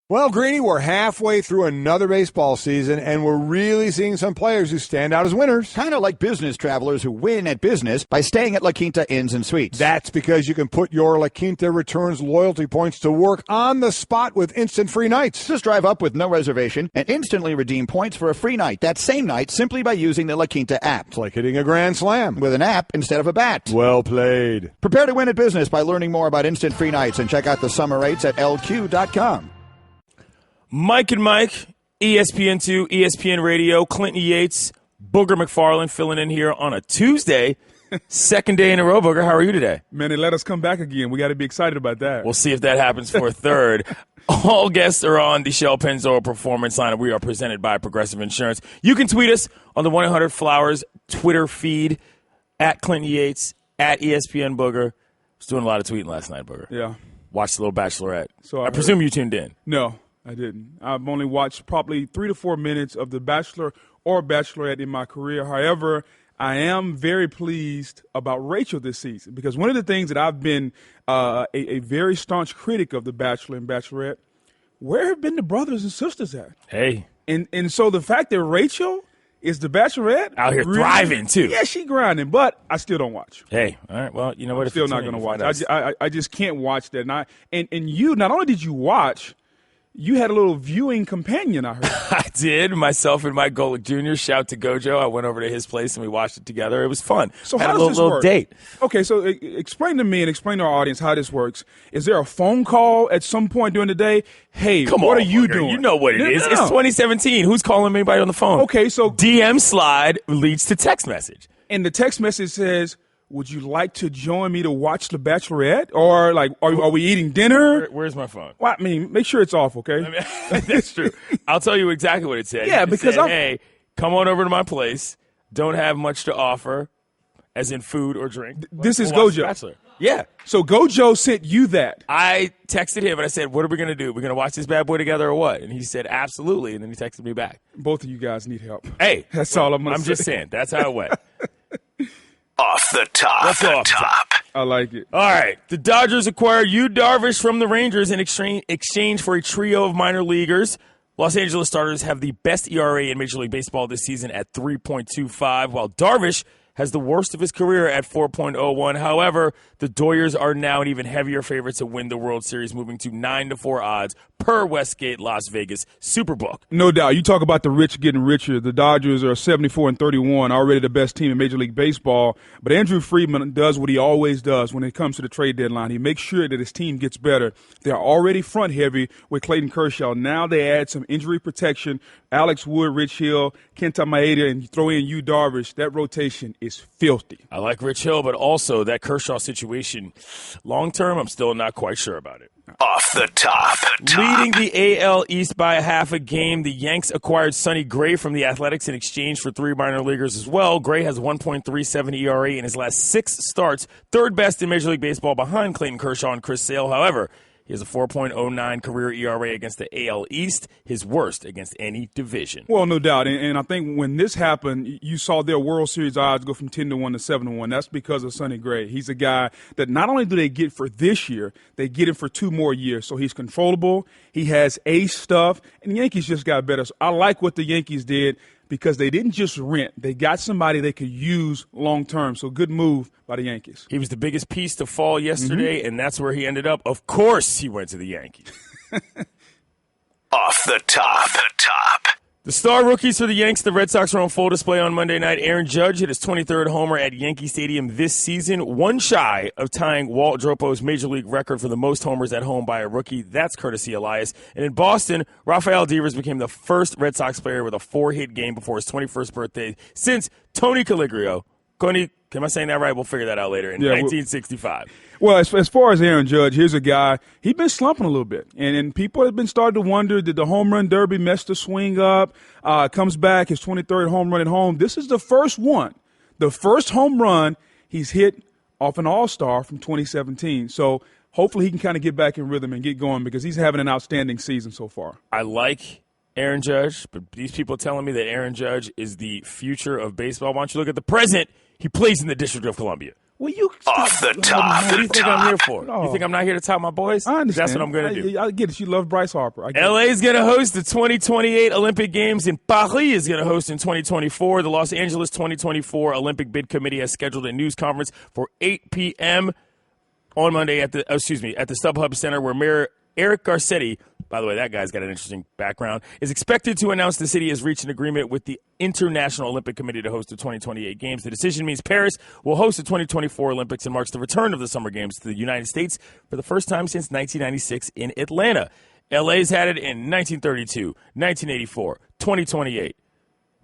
Well, Greeny, we're halfway through another baseball season, and we're really seeing some players who stand out as winners. Kind of like business travelers who win at business by staying at La Quinta Inns and Suites. That's because you can put your La Quinta Returns loyalty points to work on the spot with instant free nights. Just drive up with no reservation and instantly redeem points for a free night that same night simply by using the La Quinta app. It's like hitting a grand slam. With an app instead of a bat. Well played. Prepare to win at business by learning more about instant free nights and check out the summer rates at lq.com. Mike and Mike, ESPN2, ESPN Radio, Clinton Yates, Booger McFarland filling in here on a Tuesday. Second day in a row, Booger. How are you today? Man, they let us come back again. We got to be excited about that. We'll see if that happens for a third. All guests are on the Shell Pennzoil Performance Line, and we are presented by Progressive Insurance. You can tweet us on the 1-800-Flowers Twitter feed, at Clinton Yates, at ESPN Booger. I was doing a lot of tweeting last night, Booger. Yeah. Watched The Little Bachelorette. So I presume you tuned in. No, I didn't. I've only watched probably 3 to 4 minutes of The Bachelor or Bachelorette in my career. However, I am very pleased about Rachel this season because one of the things that I've been a very staunch critic of The Bachelor and Bachelorette, where have been the brothers and sisters at? Hey. And so the fact that Rachel is the Bachelorette. Out here thriving, too. Yeah, she grinding, but I still don't watch. Hey, all right, well, you know what? I'm still not going to watch. I just can't watch that. And you, not only did you watch, you had a little viewing companion, I heard. I did. Myself and Mike Golick Jr. Shout to Gojo. I went over to his place and we watched it together. It was fun. So had how a does this little work? Date. Okay, so explain to me and explain to our audience how this works. Is there a phone call at some point during the day? Hey, what are you doing? You know what it is. No. It's 2017. Who's calling anybody on the phone? Okay, so DM slide leads to text message. And the text message says, would you like to join me to watch The Bachelorette? Or, like, are we eating dinner? Where's my phone? Well, I mean, make sure it's off, okay? That's true. I'll tell you exactly what it said. Yeah, it because said, hey, come on over to my place. Don't have much to offer, as in food or drink. This is We'll watch Gojo. The Bachelor. Yeah. So Gojo sent you that. I texted him and I said, what are we going to do? We're going to watch this bad boy together or what? And he said, absolutely. And then he texted me back. Both of you guys need help. Hey. That's all I'm going to say. I'm just saying. That's how it went. Off the top. Let's go off the top. I like it. All right. The Dodgers acquire Yu Darvish from the Rangers in exchange for a trio of minor leaguers. Los Angeles starters have the best ERA in Major League Baseball this season at 3.25, while Darvish has the worst of his career at 4.01. However, the Doyers are now an even heavier favorite to win the World Series, moving to 9-4 odds per Westgate Las Vegas Superbook. No doubt. You talk about the rich getting richer. The Dodgers are 74-31, already the best team in Major League Baseball. But Andrew Friedman does what he always does when it comes to the trade deadline. He makes sure that his team gets better. They're already front heavy with Clayton Kershaw. Now they add some injury protection. Alex Wood, Rich Hill, Kenta Maeda, and you throw in Yu Darvish. That rotation is filthy. I like Rich Hill, but also that Kershaw situation, long term, I'm still not quite sure about it. Off the top. Leading the AL East by a half a game, the Yanks acquired Sonny Gray from the Athletics in exchange for 3 minor leaguers as well. Gray has 1.37 ERA in his last 6 starts, third best in Major League Baseball behind Clayton Kershaw and Chris Sale. However, he has a 4.09 career ERA against the AL East, his worst against any division. Well, no doubt. And I think when this happened, you saw their World Series odds go from 10-1 to 7-1. That's because of Sonny Gray. He's a guy that not only do they get for this year, they get him for 2 more years. So he's controllable. He has ace stuff. And the Yankees just got better. So I like what the Yankees did because they didn't just rent. They got somebody they could use long term. So good move by the Yankees. He was the biggest piece to fall yesterday, and that's where he ended up. Of course he went to the Yankees. Off the top. The star rookies for the Yanks, the Red Sox, are on full display on Monday night. Aaron Judge hit his 23rd homer at Yankee Stadium this season, one shy of tying Walt Dropo's Major League record for the most homers at home by a rookie. That's courtesy Elias. And in Boston, Rafael Devers became the first Red Sox player with a 4-hit game before his 21st birthday since Tony Caligario. Am I saying that right? We'll figure that out later. In 1965. Well, as far as Aaron Judge, here's a guy, he's been slumping a little bit. And people have been starting to wonder, did the home run derby mess the swing up? Comes back, his 23rd home run at home. This is the first one. The first home run he's hit off an all-star from 2017. So hopefully he can kind of get back in rhythm and get going because he's having an outstanding season so far. I like Aaron Judge, but these people are telling me that Aaron Judge is the future of baseball. Why don't you look at the present? He plays in the District of Columbia. Will you Off the top. What do you think I'm here for? No. You think I'm not here to tout my boys? I understand. That's what I'm going to do. I get it. You love Bryce Harper. I get LA is going to host the 2028 Olympic Games, and Paris is going to host in 2024. The Los Angeles 2024 Olympic Bid Committee has scheduled a news conference for 8 p.m. on Monday at the StubHub Center, where Mayor Eric Garcetti, by the way, that guy's got an interesting background, is expected to announce the city has reached an agreement with the International Olympic Committee to host the 2028 Games. The decision means Paris will host the 2024 Olympics and marks the return of the Summer Games to the United States for the first time since 1996 in Atlanta. LA's had it in 1932, 1984, 2028.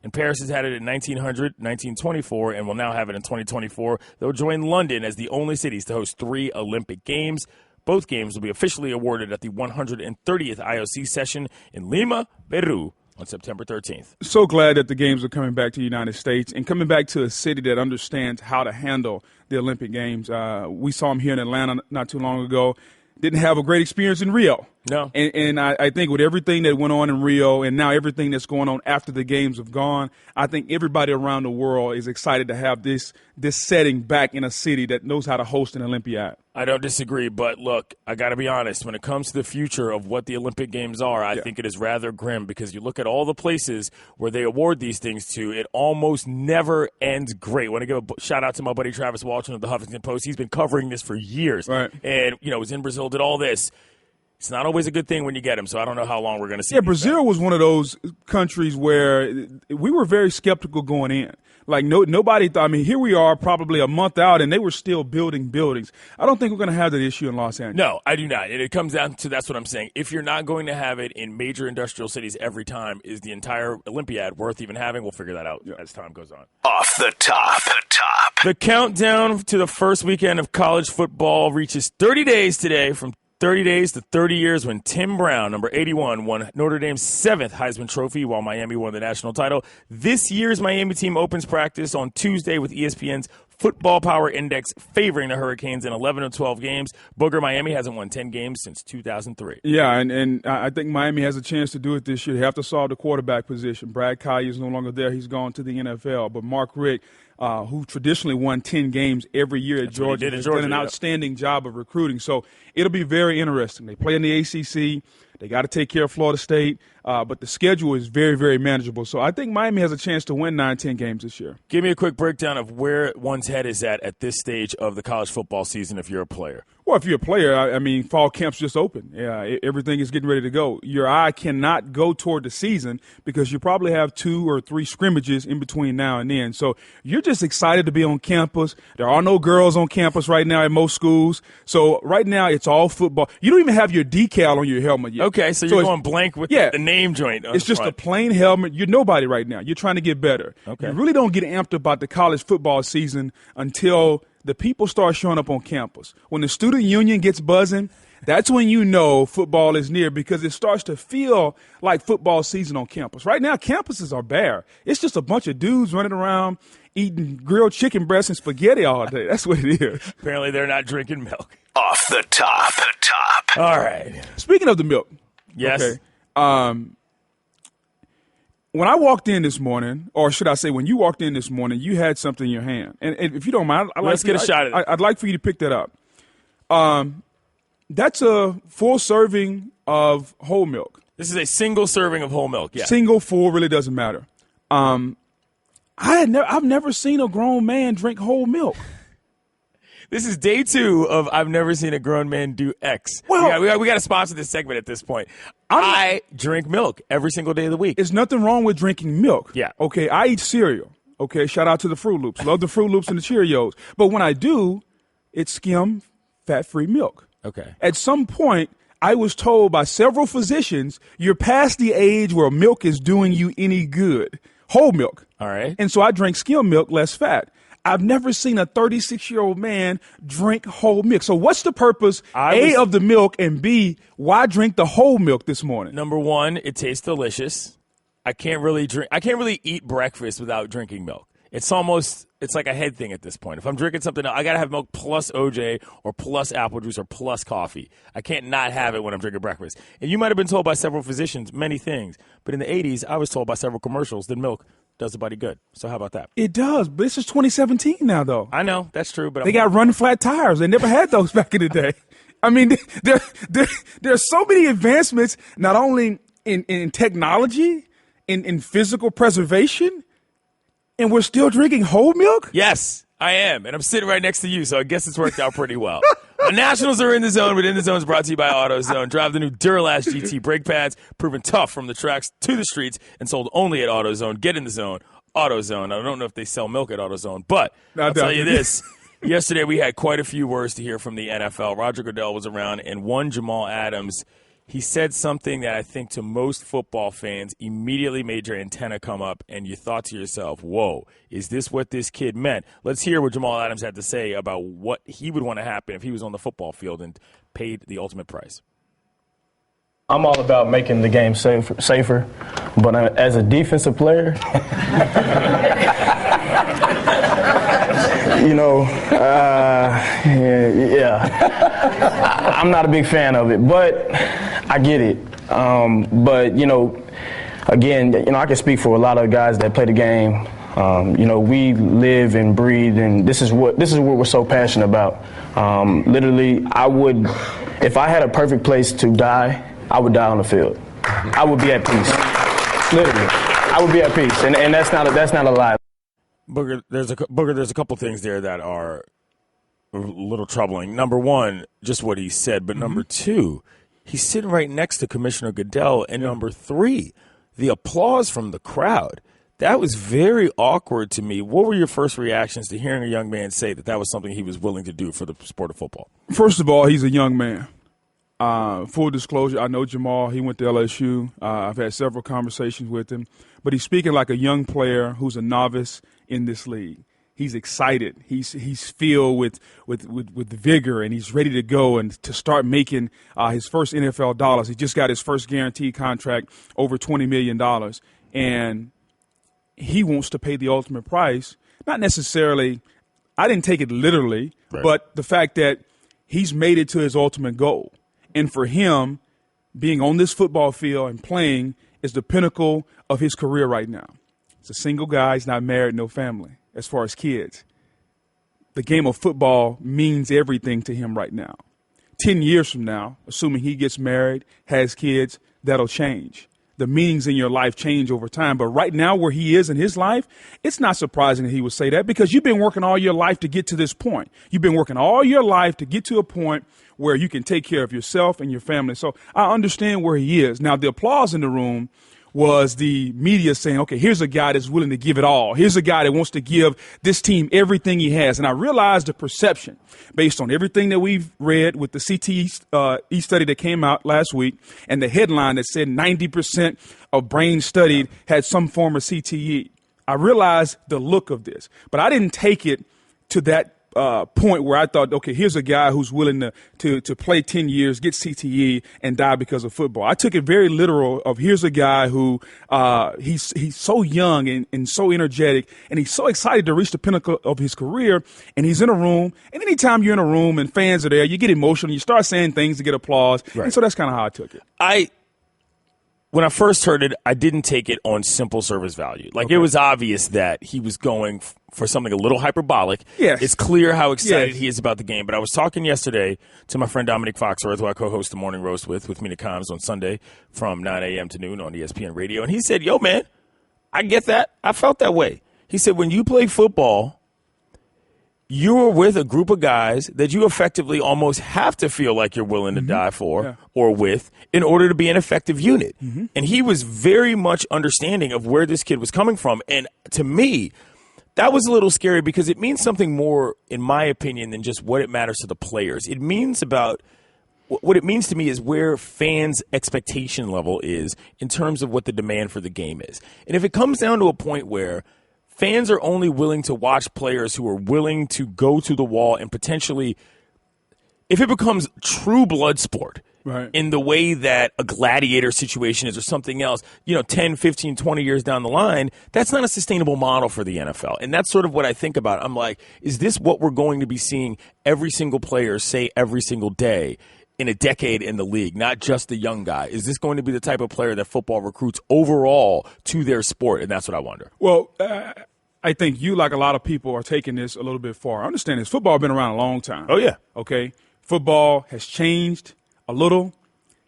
And Paris has had it in 1900, 1924, and will now have it in 2024. They'll join London as the only cities to host 3 Olympic Games. Both games will be officially awarded at the 130th IOC session in Lima, Peru, on September 13th. So glad that the games are coming back to the United States and coming back to a city that understands how to handle the Olympic Games. We saw them here in Atlanta not too long ago. Didn't have a great experience in Rio. No. And I think with everything that went on in Rio and now everything that's going on after the games have gone, I think everybody around the world is excited to have this setting back in a city that knows how to host an Olympiad. I don't disagree, but look, I got to be honest. When it comes to the future of what the Olympic Games are, I think it is rather grim because you look at all the places where they award these things to, it almost never ends great. I want to give a shout out to my buddy Travis Walton of the Huffington Post. He's been covering this for years. Right. And, was in Brazil, did all this. It's not always a good thing when you get him, so I don't know how long we're going to see. Yeah, Brazil was one of those countries where we were very skeptical going in. Like nobody thought. I mean, here we are, probably a month out, and they were still building buildings. I don't think we're going to have that issue in Los Angeles. No, I do not. And it comes down to that's what I'm saying. If you're not going to have it in major industrial cities every time, is the entire Olympiad worth even having? We'll figure that out as time goes on. Off the top. The countdown to the first weekend of college football reaches 30 days today, from 30 days to 30 years, when Tim Brown, number 81, won Notre Dame's 7th Heisman Trophy while Miami won the national title. This year's Miami team opens practice on Tuesday with ESPN's Football Power Index favoring the Hurricanes in 11 of 12 games. Booger, Miami hasn't won 10 games since 2003. Yeah, and I think Miami has a chance to do it this year. They have to solve the quarterback position. Brad Collier is no longer there. He's gone to the NFL. But Mark Richt, who traditionally won 10 games every year at Georgia, has done an outstanding job of recruiting. So it'll be very interesting. They play in the ACC. They got to take care of Florida State. But the schedule is very, very manageable. So I think Miami has a chance to win 9-10 games this year. Give me a quick breakdown of where one's head is at this stage of the college football season if you're a player. Well, if you're a player, I mean, fall camp's just open. Yeah, everything is getting ready to go. Your eye cannot go toward the season because you probably have 2 or 3 scrimmages in between now and then. So you're just excited to be on campus. There are no girls on campus right now at most schools. So right now it's all football. You don't even have your decal on your helmet yet. Okay, so you're going blank with the name joint. It's just a plain helmet. You're nobody right now. You're trying to get better. Okay. You really don't get amped about the college football season until the people start showing up on campus. When the student union gets buzzing, that's when you know football is near because it starts to feel like football season on campus. Right now, campuses are bare. It's just a bunch of dudes running around eating grilled chicken breasts and spaghetti all day. That's what it is. Apparently they're not drinking milk. Off the top. All right. Speaking of the milk. Yes. Okay. When I walked in this morning, or should I say when you walked in this morning, you had something in your hand. And if you don't mind, let's get a shot at it. I'd like for you to pick that up. That's a full serving of whole milk. This is a single serving of whole milk, yeah. Single, full, really doesn't matter. I've never seen a grown man drink whole milk. This is day 2 of I've never seen a grown man do X. Well, we got to sponsor this segment at this point. I drink milk every single day of the week. There's nothing wrong with drinking milk. Yeah. Okay, I eat cereal. Okay, shout out to the Fruit Loops. Love the Fruit Loops and the Cheerios. But when I do, it's skim, fat-free milk. Okay. At some point, I was told by several physicians, you're past the age where milk is doing you any good. Whole milk. All right. And so I drink skim milk, less fat. I've never seen a 36-year-old man drink whole milk. So what's the purpose, of the milk, and B, why drink the whole milk this morning? Number 1, it tastes delicious. I can't really eat breakfast without drinking milk. It's like a head thing at this point. If I'm drinking something, I got to have milk plus OJ or plus apple juice or plus coffee. I can't not have it when I'm drinking breakfast. And you might have been told by several physicians many things, but in the 80s, I was told by several commercials that milk does a buddy good. So how about that? It does, but this is 2017 now, though. I know that's true, but they got run flat tires. They never had those back in the day. I mean, there are so many advancements, not only in technology, in physical preservation, and we're still drinking whole milk? Yes, I am, and I'm sitting right next to you, so I guess it's worked out pretty well. The Nationals are in the zone, but In the Zone is brought to you by AutoZone. Drive the new Duralast GT brake pads, proven tough from the tracks to the streets, and sold only at AutoZone. Get in the zone, AutoZone. I don't know if they sell milk at AutoZone, but I'll tell you this. Yesterday we had quite a few words to hear from the NFL. Roger Goodell was around, and one Jamal Adams, he said something that I think to most football fans immediately made your antenna come up, and you thought to yourself, whoa, is this what this kid meant? Let's hear what Jamal Adams had to say about what he would want to happen if he was on the football field and paid the ultimate price. I'm all about making the game safer, but as a defensive player, I'm not a big fan of it, but I get it. Again, I can speak for a lot of guys that play the game. We live and breathe, and this is what we're so passionate about. Literally, if I had a perfect place to die, I would die on the field. I would be at peace. Literally, I would be at peace, and that's not a lie. Booger, there's a couple things there that are a little troubling. Number one, just what he said, but number two, he's sitting right next to Commissioner Goodell, and number three, the applause from the crowd. That was very awkward to me. What were your first reactions to hearing a young man say that was something he was willing to do for the sport of football? First of all, he's a young man. Full disclosure, I know Jamal. He went to LSU. I've had several conversations with him. But he's speaking like a young player who's a novice in this league. He's excited. He's filled with vigor, and he's ready to go and to start making his first NFL dollars. He just got his first guaranteed contract, over $20 million. And he wants to pay the ultimate price. Not necessarily, I didn't take it literally, right, but the fact that he's made it to his ultimate goal. And for him, being on this football field and playing is the pinnacle of his career right now. He's a single guy. He's not married, no family as far as kids. The game of football means everything to him right now. 10 years from now, assuming he gets married, has kids, that'll change. The meanings in your life change over time. But right now where he is in his life, it's not surprising that he would say that, because you've been working all your life to get to this point. You've been working all your life to get to a point where you can take care of yourself and your family. So I understand where he is. Now, the applause in the room was the media saying, okay, here's a guy that's willing to give it all. Here's a guy that wants to give this team everything he has. And I realized the perception based on everything that we've read with the CTE study that came out last week, and the headline that said 90% of brain studied had some form of CTE. I realized the look of this, but I didn't take it to that point where I thought, okay, here's a guy who's willing to play 10 years, get CTE, and die because of football. I took it very literal of here's a guy who he's so young and so energetic, and he's so excited to reach the pinnacle of his career, and he's in a room. And anytime you're in a room and fans are there, you get emotional, you start saying things to get applause. Right. And so that's kind of how I took it. When I first heard it, I didn't take it on simple service value. It was obvious that he was going for something a little hyperbolic. Yes. It's clear how excited he is about the game. But I was talking yesterday to my friend Dominic Foxworth, who I co-host the Morning Roast with Mina Kimes on Sunday from 9 a.m. to noon on ESPN Radio. And he said, yo, man, I get that. I felt that way. He said, when you play football, you are with a group of guys that you effectively almost have to feel like you're willing to die for or with in order to be an effective unit. Mm-hmm. And he was very much understanding of where this kid was coming from. And to me, that was a little scary because it means something more, in my opinion, than just what it matters to the players. It means about what it means to me is where fans' expectation level is in terms of what the demand for the game is. And if it comes down to a point where fans are only willing to watch players who are willing to go to the wall and potentially, if it becomes true blood sport, right, in the way that a gladiator situation is or something else, 10, 15, 20 years down the line, that's not a sustainable model for the NFL. And that's sort of what I think about. I'm like, is this what we're going to be seeing every single player say every single day? in a decade in the league, not just the young guy? Is this going to be the type of player that football recruits overall to their sport? And that's what I wonder. Well, I think you, like a lot of people, are taking this a little bit far. I understand this. Football has been around a long time. Oh, yeah. Okay? Football has changed a little.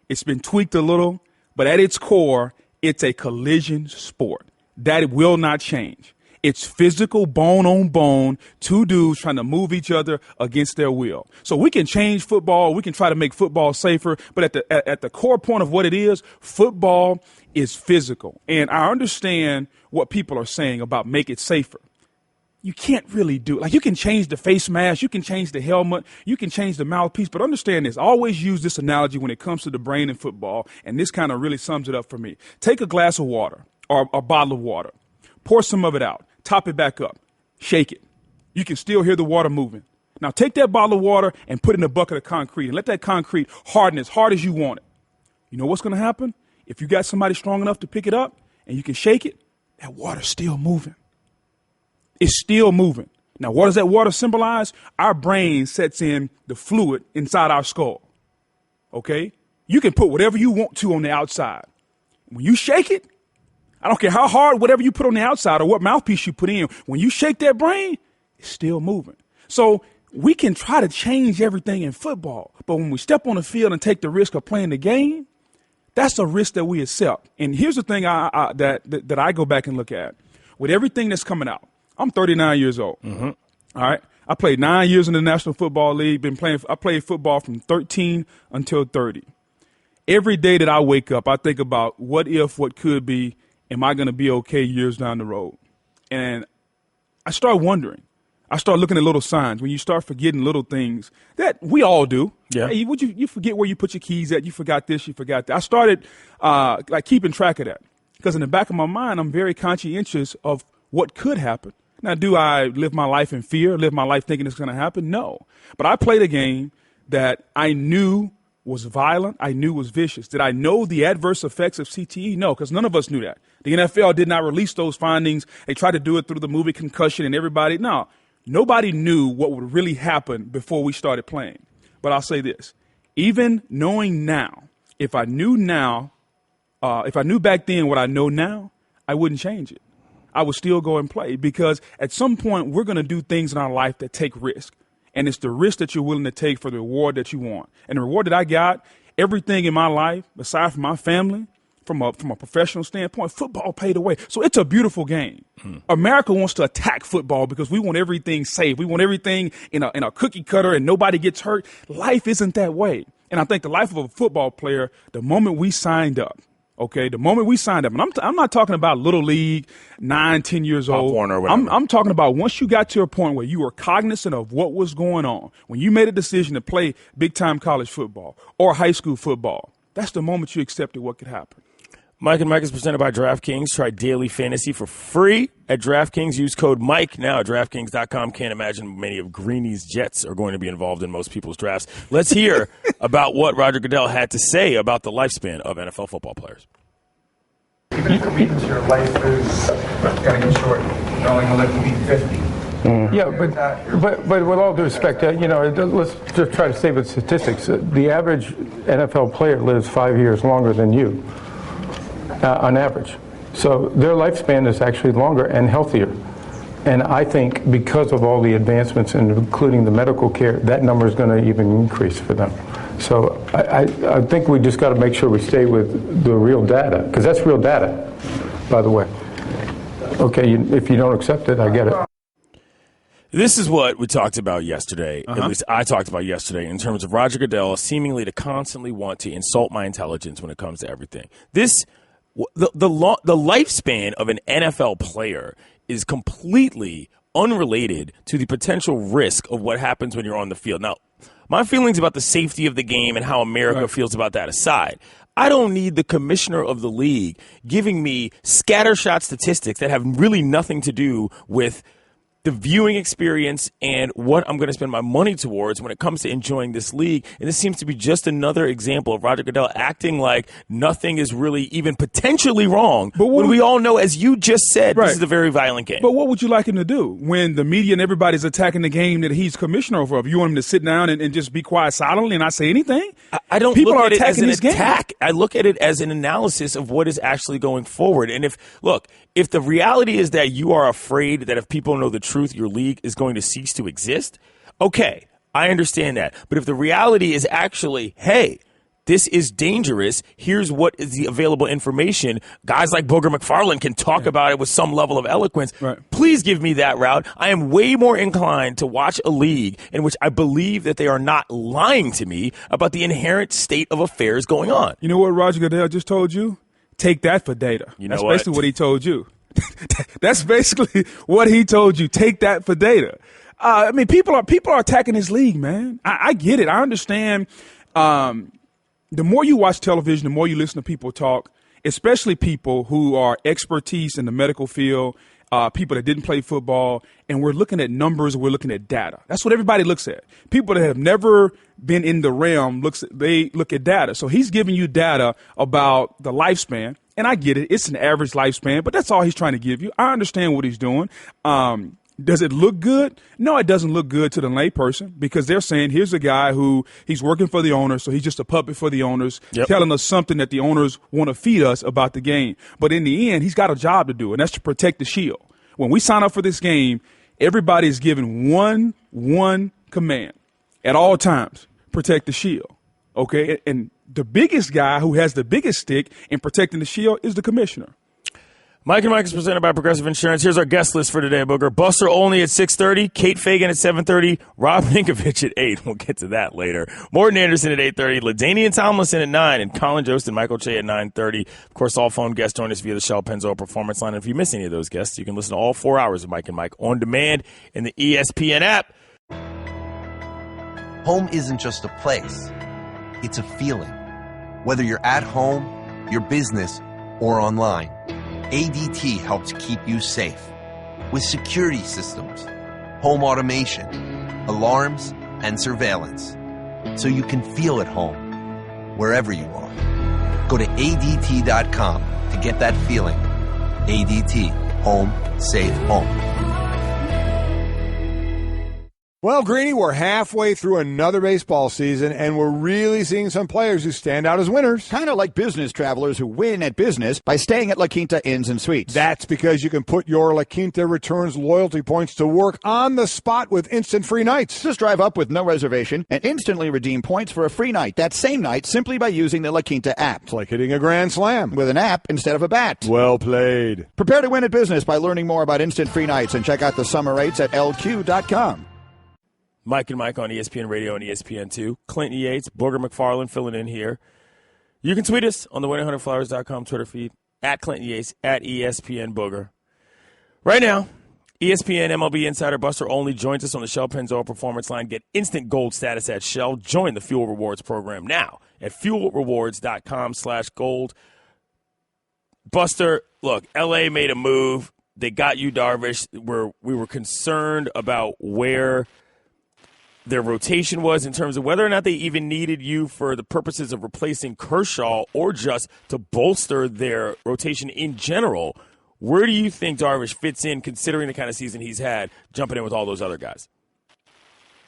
It's been tweaked a little. But at its core, it's a collision sport. That will not change. It's physical, bone on bone, two dudes trying to move each other against their will. So we can change football. We can try to make football safer. But at the core point of what it is, football is physical. And I understand what people are saying about make it safer. You can't really do it. Like, you can change the face mask, you can change the helmet, you can change the mouthpiece, but understand this. I always use this analogy when it comes to the brain in football, and this kind of really sums it up for me. Take a glass of water or a bottle of water, pour some of it out, top it back up, shake it. You can still hear the water moving. Now take that bottle of water and put it in a bucket of concrete and let that concrete harden as hard as you want it. You know what's going to happen? If you got somebody strong enough to pick it up and you can shake it, that water's still moving. It's still moving. Now, what does that water symbolize? Our brain sets in the fluid inside our skull. Okay? You can put whatever you want to on the outside. When you shake it, I don't care how hard whatever you put on the outside or what mouthpiece you put in, when you shake that brain, it's still moving. So we can try to change everything in football, but when we step on the field and take the risk of playing the game, that's a risk that we accept. And here's the thing that I go back and look at. With everything that's coming out, I'm 39 years old. Mm-hmm. All right. I played 9 years in the National Football League. I played football from 13 until 30. Every day that I wake up, I think about what if, what could be, am I going to be okay years down the road? And I start wondering. I start looking at little signs when you start forgetting little things that we all do. Yeah. Hey, you forget where you put your keys at. You forgot this, you forgot that. I started keeping track of that because in the back of my mind, I'm very conscientious of what could happen. Now, do I live my life in fear, live my life thinking it's going to happen? No. But I played a game that I knew was violent, I knew was vicious. Did I know the adverse effects of CTE? No, because none of us knew that. The NFL did not release those findings. They tried to do it through the movie Concussion and everybody. No, nobody knew what would really happen before we started playing. But I'll say this. Even knowing now, if I knew back then what I know now, I wouldn't change it. I would still go and play because at some point we're going to do things in our life that take risk. And it's the risk that you're willing to take for the reward that you want. And the reward that I got, everything in my life, aside from my family, from a professional standpoint, football paid the way. So it's a beautiful game. America wants to attack football because we want everything safe. We want everything in a cookie cutter and nobody gets hurt. Life isn't that way. And I think the life of a football player, the moment we signed up, and I'm not talking about little league, 9, 10 years old. Warner or whatever. I'm talking about once you got to a point where you were cognizant of what was going on, when you made a decision to play big-time college football or high school football, that's the moment you accepted what could happen. Mike and Mike is presented by DraftKings. Try daily fantasy for free at DraftKings. Use code Mike now at DraftKings.com. Can't imagine many of Greeny's Jets are going to be involved in most people's drafts. Let's hear about what Roger Goodell had to say about the lifespan of NFL football players. Even if it means your life is getting short, you're only going to live to be 50. Yeah, but with all due respect, let's just try to stay with statistics. The average NFL player lives 5 years longer than you. On average. So their lifespan is actually longer and healthier. And I think because of all the advancements, including the medical care, that number is going to even increase for them. So I think we just got to make sure we stay with the real data, because that's real data, by the way. Okay, if you don't accept it, I get it. This is what we talked about yesterday, at least I talked about yesterday, in terms of Roger Goodell seemingly to constantly want to insult my intelligence when it comes to everything. The lifespan of an NFL player is completely unrelated to the potential risk of what happens when you're on the field. Now, my feelings about the safety of the game and how America feels about that aside, I don't need the commissioner of the league giving me scattershot statistics that have really nothing to do with the viewing experience and what I'm going to spend my money towards when it comes to enjoying this league. And this seems to be just another example of Roger Goodell acting like nothing is really even potentially wrong. But when we all know, as you just said, this is a very violent game. But what would you like him to do when the media and everybody's attacking the game that he's commissioner of? You want him to sit down and just be quiet silently and not say anything? I don't People look are at it as an attacking this attack. I look at it as an analysis of what is actually going forward. And if the reality is that you are afraid that if people know the truth, your league is going to cease to exist, okay, I understand that. But if the reality is actually, hey, this is dangerous, here's what is the available information, guys like Booger McFarland can talk about it with some level of eloquence. Right. Please give me that route. I am way more inclined to watch a league in which I believe that they are not lying to me about the inherent state of affairs going on. You know what Roger Goodell just told you? Take that for data. That's basically what he told you. That's basically what he told you. Take that for data. I mean, people are attacking his league, man. I get it. I understand. The more you watch television, the more you listen to people talk, especially people who are expertise in the medical field, people that didn't play football, and we're looking at numbers, we're looking at data. That's what everybody looks at. People that have never been in the realm, they look at data. So he's giving you data about the lifespan. And I get it. It's an average lifespan, but that's all he's trying to give you. I understand what he's doing. Does it look good? No, it doesn't look good to the layperson because they're saying here's a guy who he's working for the owners, so he's just a puppet for the owners, telling us something that the owners want to feed us about the game. But in the end, he's got a job to do, and that's to protect the shield. When we sign up for this game, everybody is given one command at all times: protect the shield. Okay, and the biggest guy who has the biggest stick in protecting the shield is the commissioner. Mike and Mike is presented by Progressive Insurance. Here's our guest list for today, Booger. Buster Olney at 6:30, Kate Fagan at 7:30, Rob Minkovich at 8. We'll get to that later. Morton Anderson at 8:30, LaDainian Tomlinson at 9, and Colin Jost and Michael Che at 9:30. Of course, all phone guests join us via the Shell Pennzoil Performance Line. And if you miss any of those guests, you can listen to all 4 hours of Mike and Mike on demand in the ESPN app. Home isn't just a place. It's a feeling. Whether you're at home, your business, or online, ADT helps keep you safe. With security systems, home automation, alarms, and surveillance. So you can feel at home, wherever you are. Go to ADT.com to get that feeling. ADT. Home. Safe home. Well, Greeny, we're halfway through another baseball season, and we're really seeing some players who stand out as winners. Kind of like business travelers who win at business by staying at La Quinta Inns and Suites. That's because you can put your La Quinta Returns loyalty points to work on the spot with instant free nights. Just drive up with no reservation and instantly redeem points for a free night that same night simply by using the La Quinta app. It's like hitting a grand slam. With an app instead of a bat. Well played. Prepare to win at business by learning more about instant free nights and check out the summer rates at LQ.com. Mike and Mike on ESPN Radio and ESPN2. Clinton Yates, Booger McFarland filling in here. You can tweet us on the 1-800-Flowers.com Twitter feed, at Clinton Yates, at ESPN Booger. Right now, ESPN MLB insider Buster Olney joins us on the Shell Pennzoil Performance Line. Get instant gold status at Shell. Join the Fuel Rewards program now at fuelrewards.com/gold. Buster, look, LA made a move. They got you, Darvish. We were concerned about where their rotation was in terms of whether or not they even needed you for the purposes of replacing Kershaw or just to bolster their rotation in general. Where do you think Darvish fits in considering the kind of season he's had, jumping in with all those other guys?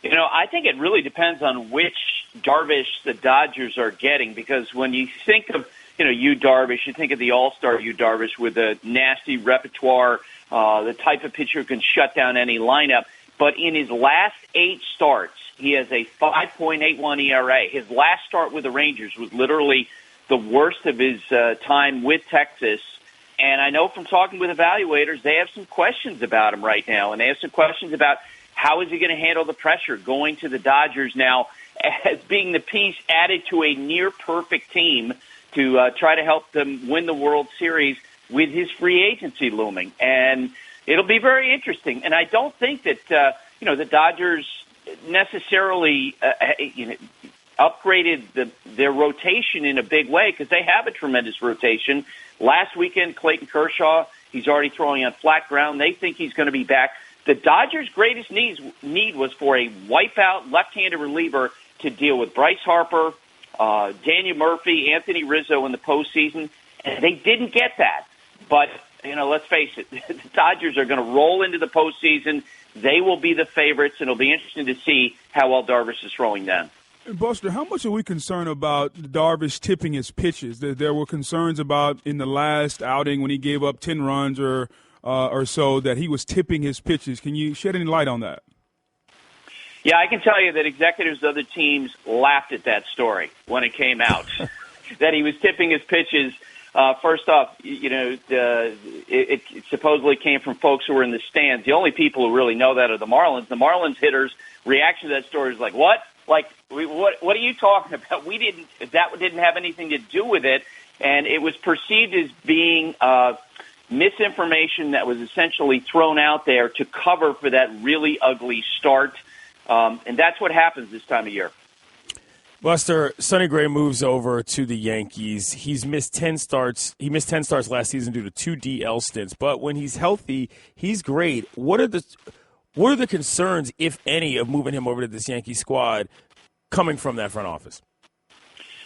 You know, I think it really depends on which Darvish the Dodgers are getting, because when you think of, Yu Darvish, you think of the all-star Yu Darvish with a nasty repertoire, the type of pitcher who can shut down any lineup. But in his last 8 starts, he has a 5.81 ERA. His last start with the Rangers was literally the worst of his time with Texas. And I know from talking with evaluators, they have some questions about him right now. And they have some questions about how is he going to handle the pressure going to the Dodgers now as being the piece added to a near-perfect team to try to help them win the World Series with his free agency looming. And it'll be very interesting. And I don't think that, the Dodgers necessarily upgraded their rotation in a big way, because they have a tremendous rotation. Last weekend, Clayton Kershaw, he's already throwing on flat ground. They think he's going to be back. The Dodgers' greatest need was for a wipeout left-handed reliever to deal with Bryce Harper, Daniel Murphy, Anthony Rizzo in the postseason, and they didn't get that. But, let's face it, the Dodgers are going to roll into the postseason. They will be the favorites, and it'll be interesting to see how well Darvish is throwing then. Buster, how much are we concerned about Darvish tipping his pitches? There were concerns about in the last outing when he gave up 10 runs or so that he was tipping his pitches. Can you shed any light on that? Yeah, I can tell you that executives of other teams laughed at that story when it came out, that he was tipping his pitches. First off, it supposedly came from folks who were in the stands. The only people who really know that are the Marlins. The Marlins hitters' reaction to that story is like, what? Like, what are you talking about? That didn't have anything to do with it. And it was perceived as being misinformation that was essentially thrown out there to cover for that really ugly start. And that's what happens this time of year. Buster, Sonny Gray moves over to the Yankees. He's missed 10 starts. He missed 10 starts last season due to 2 DL stints. But when he's healthy, he's great. What are the concerns, if any, of moving him over to this Yankee squad coming from that front office?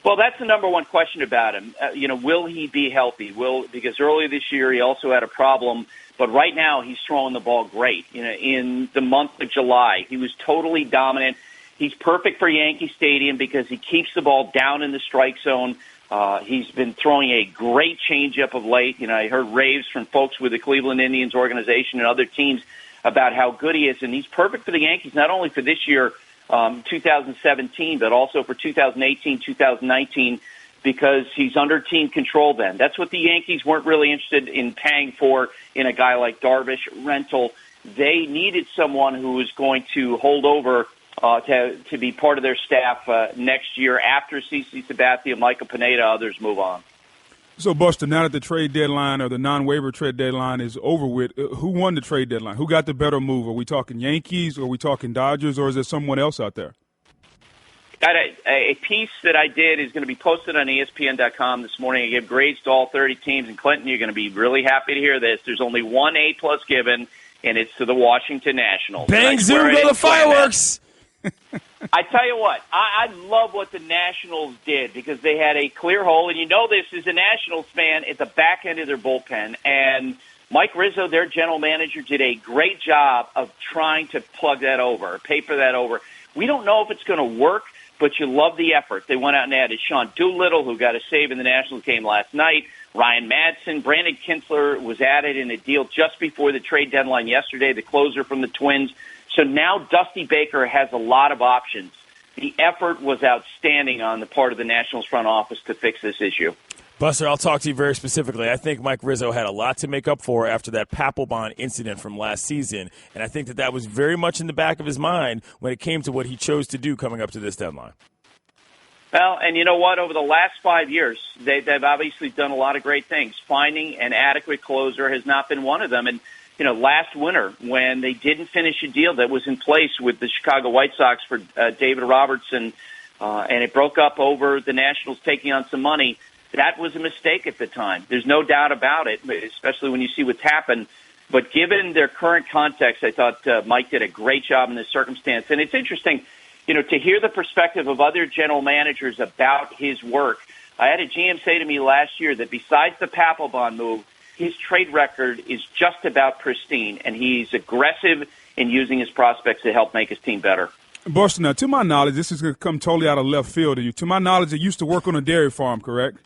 Well, that's the number one question about him. Will he be healthy? Because earlier this year he also had a problem, but right now he's throwing the ball great. In the month of July, he was totally dominant. He's perfect for Yankee Stadium because he keeps the ball down in the strike zone. He's been throwing a great changeup of late. I heard raves from folks with the Cleveland Indians organization and other teams about how good he is, and he's perfect for the Yankees, not only for this year, 2017, but also for 2018, 2019, because he's under team control then. That's what the Yankees weren't really interested in paying for in a guy like Darvish, rental. They needed someone who was going to hold over to be part of their staff next year after CeCe Sabathia, Michael Pineda, others move on. So, Buster, now that the trade deadline or the non-waiver trade deadline is over with, who won the trade deadline? Who got the better move? Are we talking Yankees, or are we talking Dodgers, or is there someone else out there? Got a piece that I did is going to be posted on ESPN.com this morning. I gave grades to all 30 teams. And, Clinton, you're going to be really happy to hear this. There's only one A-plus given, and it's to the Washington Nationals. Bang, zoom, go the fireworks! I tell you what, I love what the Nationals did because they had a clear hole, and this as a Nationals fan at the back end of their bullpen. And Mike Rizzo, their general manager, did a great job of trying to plug that over, paper that over. We don't know if it's going to work, but you love the effort. They went out and added Sean Doolittle, who got a save in the Nationals game last night. Ryan Madsen, Brandon Kinsler was added in a deal just before the trade deadline yesterday, the closer from the Twins. So now Dusty Baker has a lot of options. The effort was outstanding on the part of the Nationals front office to fix this issue. Buster, I'll talk to you very specifically. I think Mike Rizzo had a lot to make up for after that Papelbon incident from last season, and I think that was very much in the back of his mind when it came to what he chose to do coming up to this deadline. Well, and you know what? Over the last 5 years, they've obviously done a lot of great things. Finding an adequate closer has not been one of them, and last winter when they didn't finish a deal that was in place with the Chicago White Sox for David Robertson, and it broke up over the Nationals taking on some money, that was a mistake at the time. There's no doubt about it, especially when you see what's happened. But given their current context, I thought Mike did a great job in this circumstance. And it's interesting, to hear the perspective of other general managers about his work. I had a GM say to me last year that besides the Papelbon move, his trade record is just about pristine, and he's aggressive in using his prospects to help make his team better. Buster, now, to my knowledge, this is going to come totally out of left field to you. To my knowledge, you used to work on a dairy farm, correct?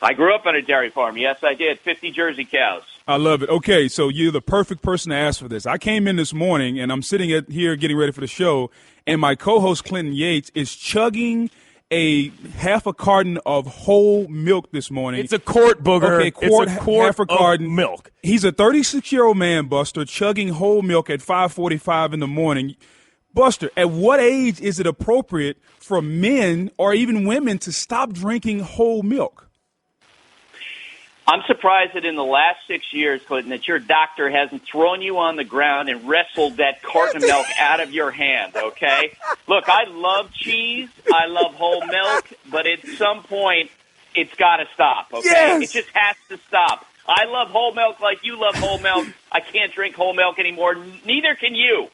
I grew up on a dairy farm. Yes, I did. 50 Jersey cows. I love it. Okay, so you're the perfect person to ask for this. I came in this morning, and I'm sitting here getting ready for the show, and my co-host Clinton Yates is chugging a half a carton of whole milk this morning. It's a quart, booger. Okay, it's a quart half a carton of milk. He's a 36-year-old man, Buster, chugging whole milk at 5:45 in the morning. Buster, at what age is it appropriate for men or even women to stop drinking whole milk? I'm surprised that in the last 6 years, Clinton, that your doctor hasn't thrown you on the ground and wrestled that carton of milk out of your hand, okay? Look, I love cheese. I love whole milk. But at some point, it's got to stop, okay? Yes. It just has to stop. I love whole milk like you love whole milk. I can't drink whole milk anymore. Neither can you.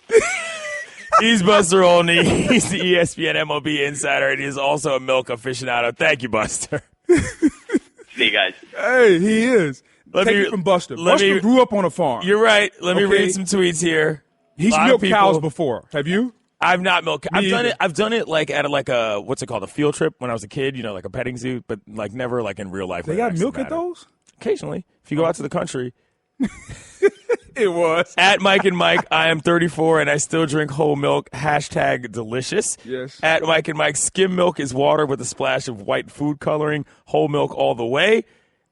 He's Buster Olney. He's the ESPN MLB insider, and he's also a milk aficionado. Thank you, Buster. See you guys. Hey, he is. Take it from Buster. Buster grew up on a farm. You're right. Let me read some tweets here. He's milked cows before. Have you? I've not milked. I've done it like at a what's it called, a field trip when I was a kid. You know, like a petting zoo, but like never like in real life. They got milk at those? Occasionally, if you go out to the country. It was. At Mike and Mike, I am 34 and I still drink whole milk. # delicious. Yes. At Mike and Mike, skim milk is water with a splash of white food coloring. Whole milk all the way.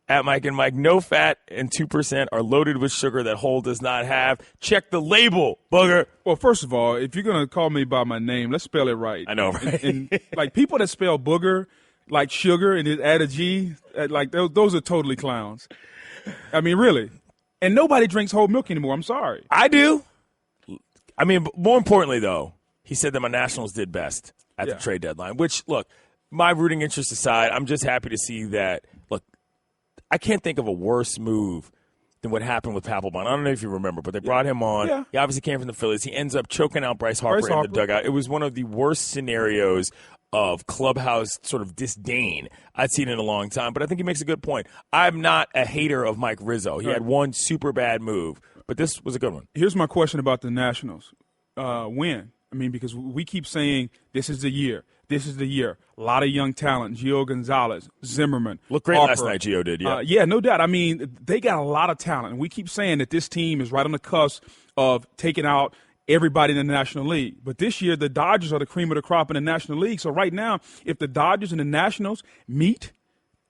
At Mike and Mike, no fat and 2% are loaded with sugar that whole does not have. Check the label, booger. Well, first of all, if you're going to call me by my name, let's spell it right. I know, right? And like people that spell booger like sugar and just add a G, like those are totally clowns. I mean, really. And nobody drinks whole milk anymore. I'm sorry. I do. I mean, more importantly, though, he said that my Nationals did best at the trade deadline, which, look, my rooting interest aside, I'm just happy to see that. Look, I can't think of a worse move than what happened with Papelbon. I don't know if you remember, but they brought him on. Yeah. He obviously came from the Phillies. He ends up choking out Bryce Harper in the dugout. It was one of the worst scenarios of clubhouse sort of disdain I'd seen in a long time. But I think he makes a good point. I'm not a hater of Mike Rizzo. He had one super bad move, but this was a good one. Here's my question about the Nationals. When? I mean, because we keep saying this is the year. This is the year. A lot of young talent. Gio Gonzalez, Zimmerman. Looked great last night, Gio did, yeah. Yeah, no doubt. I mean, they got a lot of talent. And we keep saying that this team is right on the cusp of taking out everybody in the National League. But this year, the Dodgers are the cream of the crop in the National League. So right now, if the Dodgers and the Nationals meet,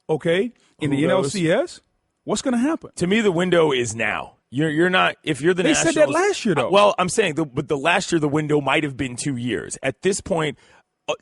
in the NLCS, what's going to happen? To me, the window is now. You're not, if you're the Nationals. They said that last year, though. Well, I'm saying, but the last year, the window might have been 2 years. At this point,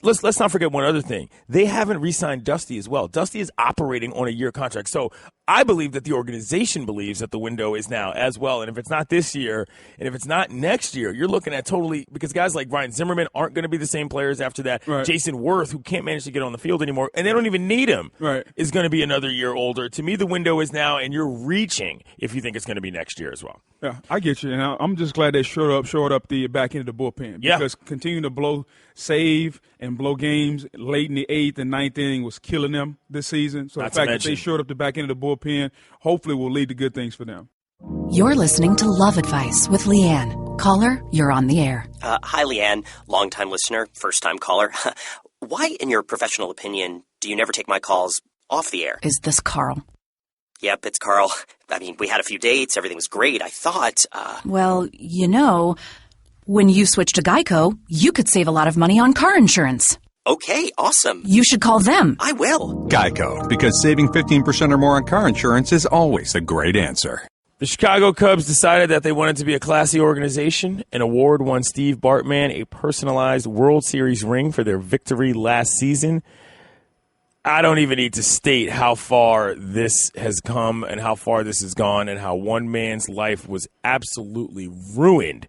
let's not forget one other thing. They haven't re-signed Dusty as well. Dusty is operating on a year contract. So I believe that the organization believes that the window is now as well. And if it's not this year, and if it's not next year, you're looking at totally – because guys like Ryan Zimmerman aren't going to be the same players after that. Right. Jason Worth, who can't manage to get on the field anymore, and they don't even need him, is going to be another year older. To me, the window is now, and you're reaching if you think it's going to be next year as well. Yeah, I get you. And I'm just glad they showed up the back end of the bullpen. Because continuing to save and blow games late in the 8th and 9th inning was killing them this season. So the fact that they showed up the back end of the bullpen hopefully will lead to good things for them. You're listening to Love Advice with Leanne. Caller, you're on the air. Hi, Leanne. Longtime listener, first-time caller. Why, in your professional opinion, do you never take my calls off the air? Is this Carl? Yep, it's Carl. I mean, we had a few dates. Everything was great. I thought, Well, when you switch to Geico, you could save a lot of money on car insurance. Okay, awesome. You should call them. I will. Geico, because saving 15% or more on car insurance is always a great answer. The Chicago Cubs decided that they wanted to be a classy organization. An award won Steve Bartman a personalized World Series ring for their victory last season. I don't even need to state how far this has come and how far this has gone and how one man's life was absolutely ruined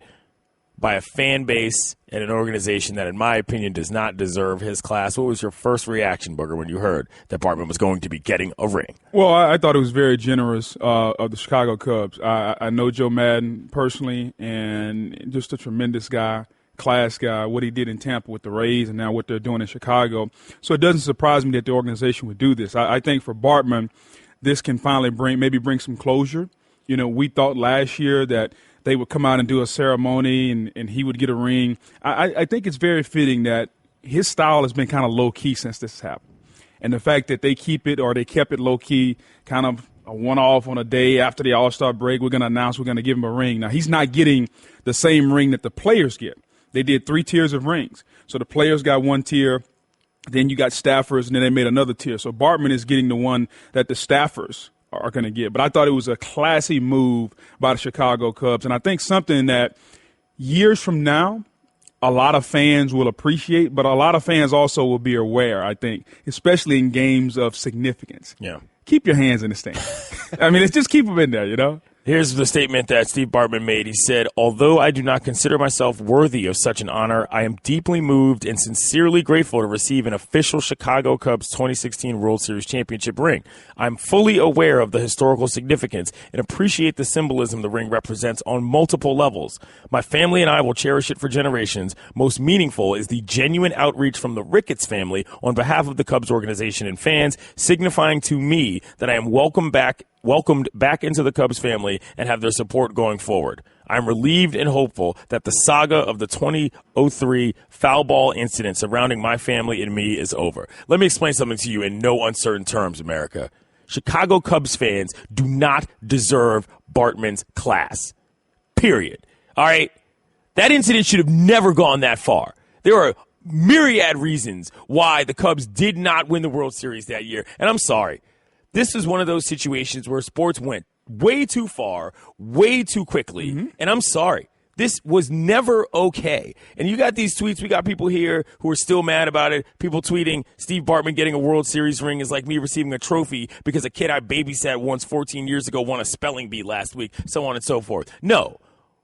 by a fan base and an organization that, in my opinion, does not deserve his class. What was your first reaction, Booger, when you heard that Bartman was going to be getting a ring? Well, I thought it was very generous of the Chicago Cubs. I know Joe Madden personally, and just a tremendous guy, class guy, what he did in Tampa with the Rays and now what they're doing in Chicago. So it doesn't surprise me that the organization would do this. I think for Bartman, this can finally bring some closure. We thought last year that they would come out and do a ceremony and he would get a ring. I think it's very fitting that his style has been kind of low-key since this happened. And the fact that they kept it low-key, kind of a one-off on a day after the All-Star break, we're going to announce we're going to give him a ring. Now, he's not getting the same ring that the players get. They did 3 tiers of rings. So the players got 1 tier, then you got staffers, and then they made another tier. So Bartman is getting the one that the staffers are going to get. But I thought it was a classy move by the Chicago Cubs. And I think something that years from now, a lot of fans will appreciate, but a lot of fans also will be aware, I think, especially in games of significance. Yeah. Keep your hands in the stand. I mean, let's just keep them in there, Here's the statement that Steve Bartman made. He said, "Although I do not consider myself worthy of such an honor, I am deeply moved and sincerely grateful to receive an official Chicago Cubs 2016 World Series championship ring. I'm fully aware of the historical significance and appreciate the symbolism the ring represents on multiple levels. My family and I will cherish it for generations. Most meaningful is the genuine outreach from the Ricketts family on behalf of the Cubs organization and fans, signifying to me that I am welcomed back into the Cubs family and have their support going forward. I'm relieved and hopeful that the saga of the 2003 foul ball incident surrounding my family and me is over." Let me explain something to you in no uncertain terms, America. Chicago Cubs fans do not deserve Bartman's class. Period. All right? That incident should have never gone that far. There are myriad reasons why the Cubs did not win the World Series that year, and I'm sorry. This is one of those situations where sports went way too far, way too quickly, and I'm sorry. This was never okay. And you got these tweets. We got people here who are still mad about it. People tweeting, Steve Bartman getting a World Series ring is like me receiving a trophy because a kid I babysat once 14 years ago won a spelling bee last week, so on and so forth. No.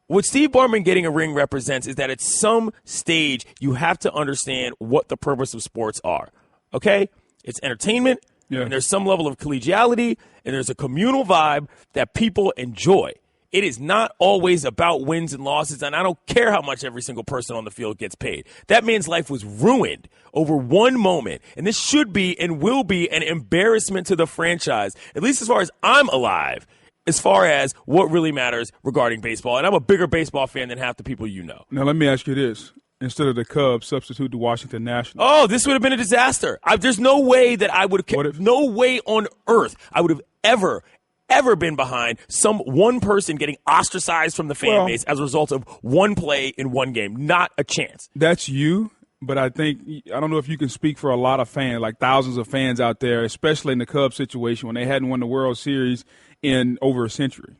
What Steve Bartman getting a ring represents is that at some stage you have to understand what the purpose of sports are. Okay? It's entertainment. Yeah. And there's some level of collegiality, and there's a communal vibe that people enjoy. It is not always about wins and losses, and I don't care how much every single person on the field gets paid. That man's life was ruined over one moment, and this should be and will be an embarrassment to the franchise, at least as far as I'm alive, as far as what really matters regarding baseball. And I'm a bigger baseball fan than half the people you know. Now, let me ask you this. Instead of the Cubs, substitute the Washington Nationals. Oh, this would have been a disaster. There's no way that I would have, no way on earth I would have ever been behind one person getting ostracized from the fan base as a result of one play in one game. Not a chance. That's you, but I don't know if you can speak for a lot of fans, like thousands of fans out there, especially in the Cubs situation when they hadn't won the World Series in over a century.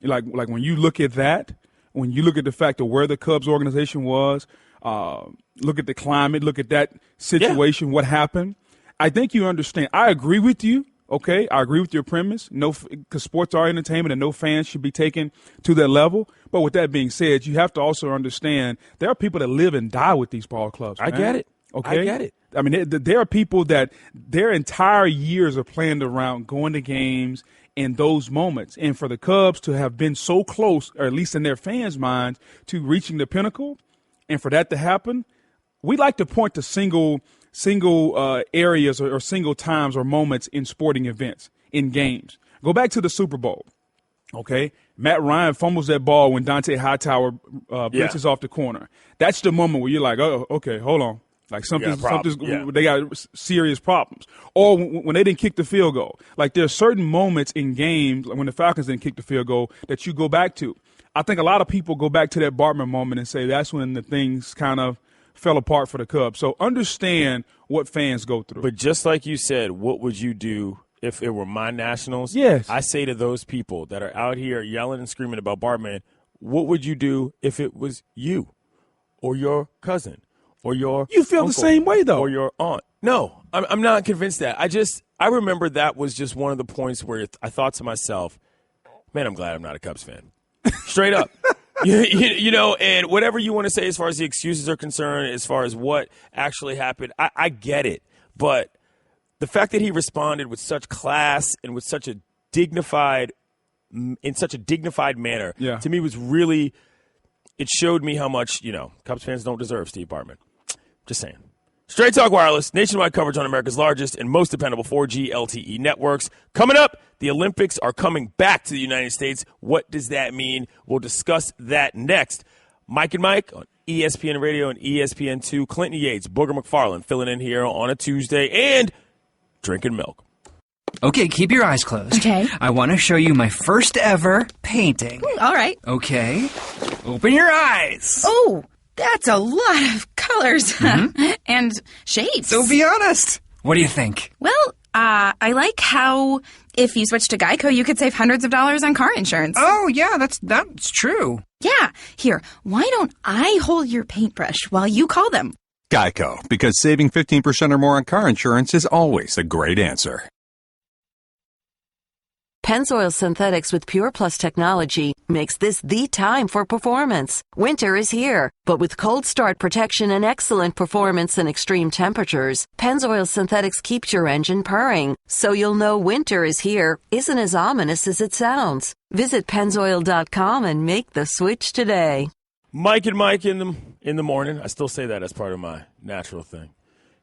Like when you look at that, when you look at the fact of where the Cubs organization was, look at the climate, look at that situation, what happened, I think you understand. I agree with you, okay? I agree with your premise. No, because sports are entertainment and no fans should be taken to that level. But with that being said, you have to also understand there are people that live and die with these ball clubs. I get it. Okay? I get it. I mean, there are people that their entire years are planned around going to games in those moments. And for the Cubs to have been so close, or at least in their fans' minds, to reaching the pinnacle, and for that to happen, we like to point to single areas or single times or moments in sporting events, in games. Go back to the Super Bowl, okay? Matt Ryan fumbles that ball when Dante Hightower blitzes off the corner. That's the moment where you're like, oh, okay, hold on. Like they got serious problems. Or when they didn't kick the field goal. Like there are certain moments in games, like when the Falcons didn't kick the field goal, that you go back to. I think a lot of people go back to that Bartman moment and say that's when the things kind of fell apart for the Cubs. So understand what fans go through. But just like you said, what would you do if it were my Nationals? Yes. I say to those people that are out here yelling and screaming about Bartman, what would you do if it was you or your cousin? Or you feel uncle, the same way, though. Or your aunt. No, I'm not convinced that. I remember that was just one of the points where I thought to myself, man, I'm glad I'm not a Cubs fan. Straight up. you know, and whatever you want to say as far as the excuses are concerned, as far as what actually happened, I get it. But the fact that he responded with such class and with such a dignified manner, to me was really, it showed me how much, Cubs fans don't deserve Steve Bartman. Just saying. Straight Talk Wireless, nationwide coverage on America's largest and most dependable 4G LTE networks. Coming up, the Olympics are coming back to the United States. What does that mean? We'll discuss that next. Mike and Mike on ESPN Radio and ESPN2. Clinton Yates, Booger McFarland filling in here on a Tuesday and drinking milk. Okay, keep your eyes closed. Okay. I want to show you my first ever painting. All right. Okay. Open your eyes. Oh, that's a lot of colors and shapes. So be honest. What do you think? Well, I like how if you switch to Geico, you could save hundreds of dollars on car insurance. Oh, yeah, that's true. Yeah. Here, why don't I hold your paintbrush while you call them? Geico, because saving 15% or more on car insurance is always a great answer. Pennzoil Synthetics with Pure Plus technology makes this the time for performance. Winter is here, but with cold start protection and excellent performance in extreme temperatures, Pennzoil Synthetics keeps your engine purring, so you'll know winter is here isn't as ominous as it sounds. Visit Pennzoil.com and make the switch today. Mike and Mike in the morning. I still say that as part of my natural thing.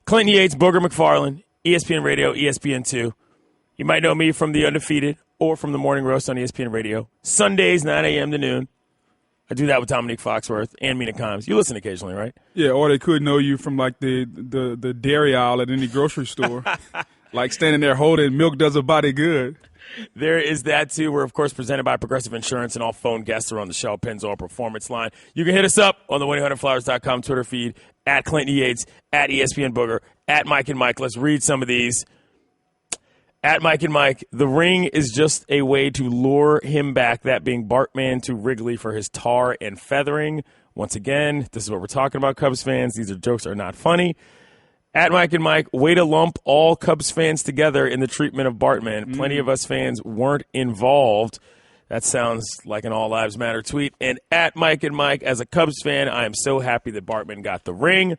Clinton Yates, Booger McFarland, ESPN Radio, ESPN2. You might know me from The Undefeated or from the Morning Roast on ESPN Radio. Sundays, 9 a.m. to noon. I do that with Dominique Foxworth and Mina Kimes. You listen occasionally, right? Yeah, or they could know you from like the dairy aisle at any grocery store. Like standing there holding milk does a body good. There is that, too. We're, of course, presented by Progressive Insurance, and all phone guests are on the Shell Pennzoil Performance Line. You can hit us up on the 1-800-Flowers.com Twitter feed, at Clinton Yates, at ESPN Booger, at Mike and Mike. Let's read some of these. At Mike and Mike, the ring is just a way to lure him back, that being Bartman to Wrigley for his tar and feathering. Once again, this is what we're talking about, Cubs fans. These jokes are not funny. At Mike and Mike, way to lump all Cubs fans together in the treatment of Bartman. Plenty of us fans weren't involved. That sounds like an All Lives Matter tweet. And at Mike and Mike, as a Cubs fan, I am so happy that Bartman got the ring.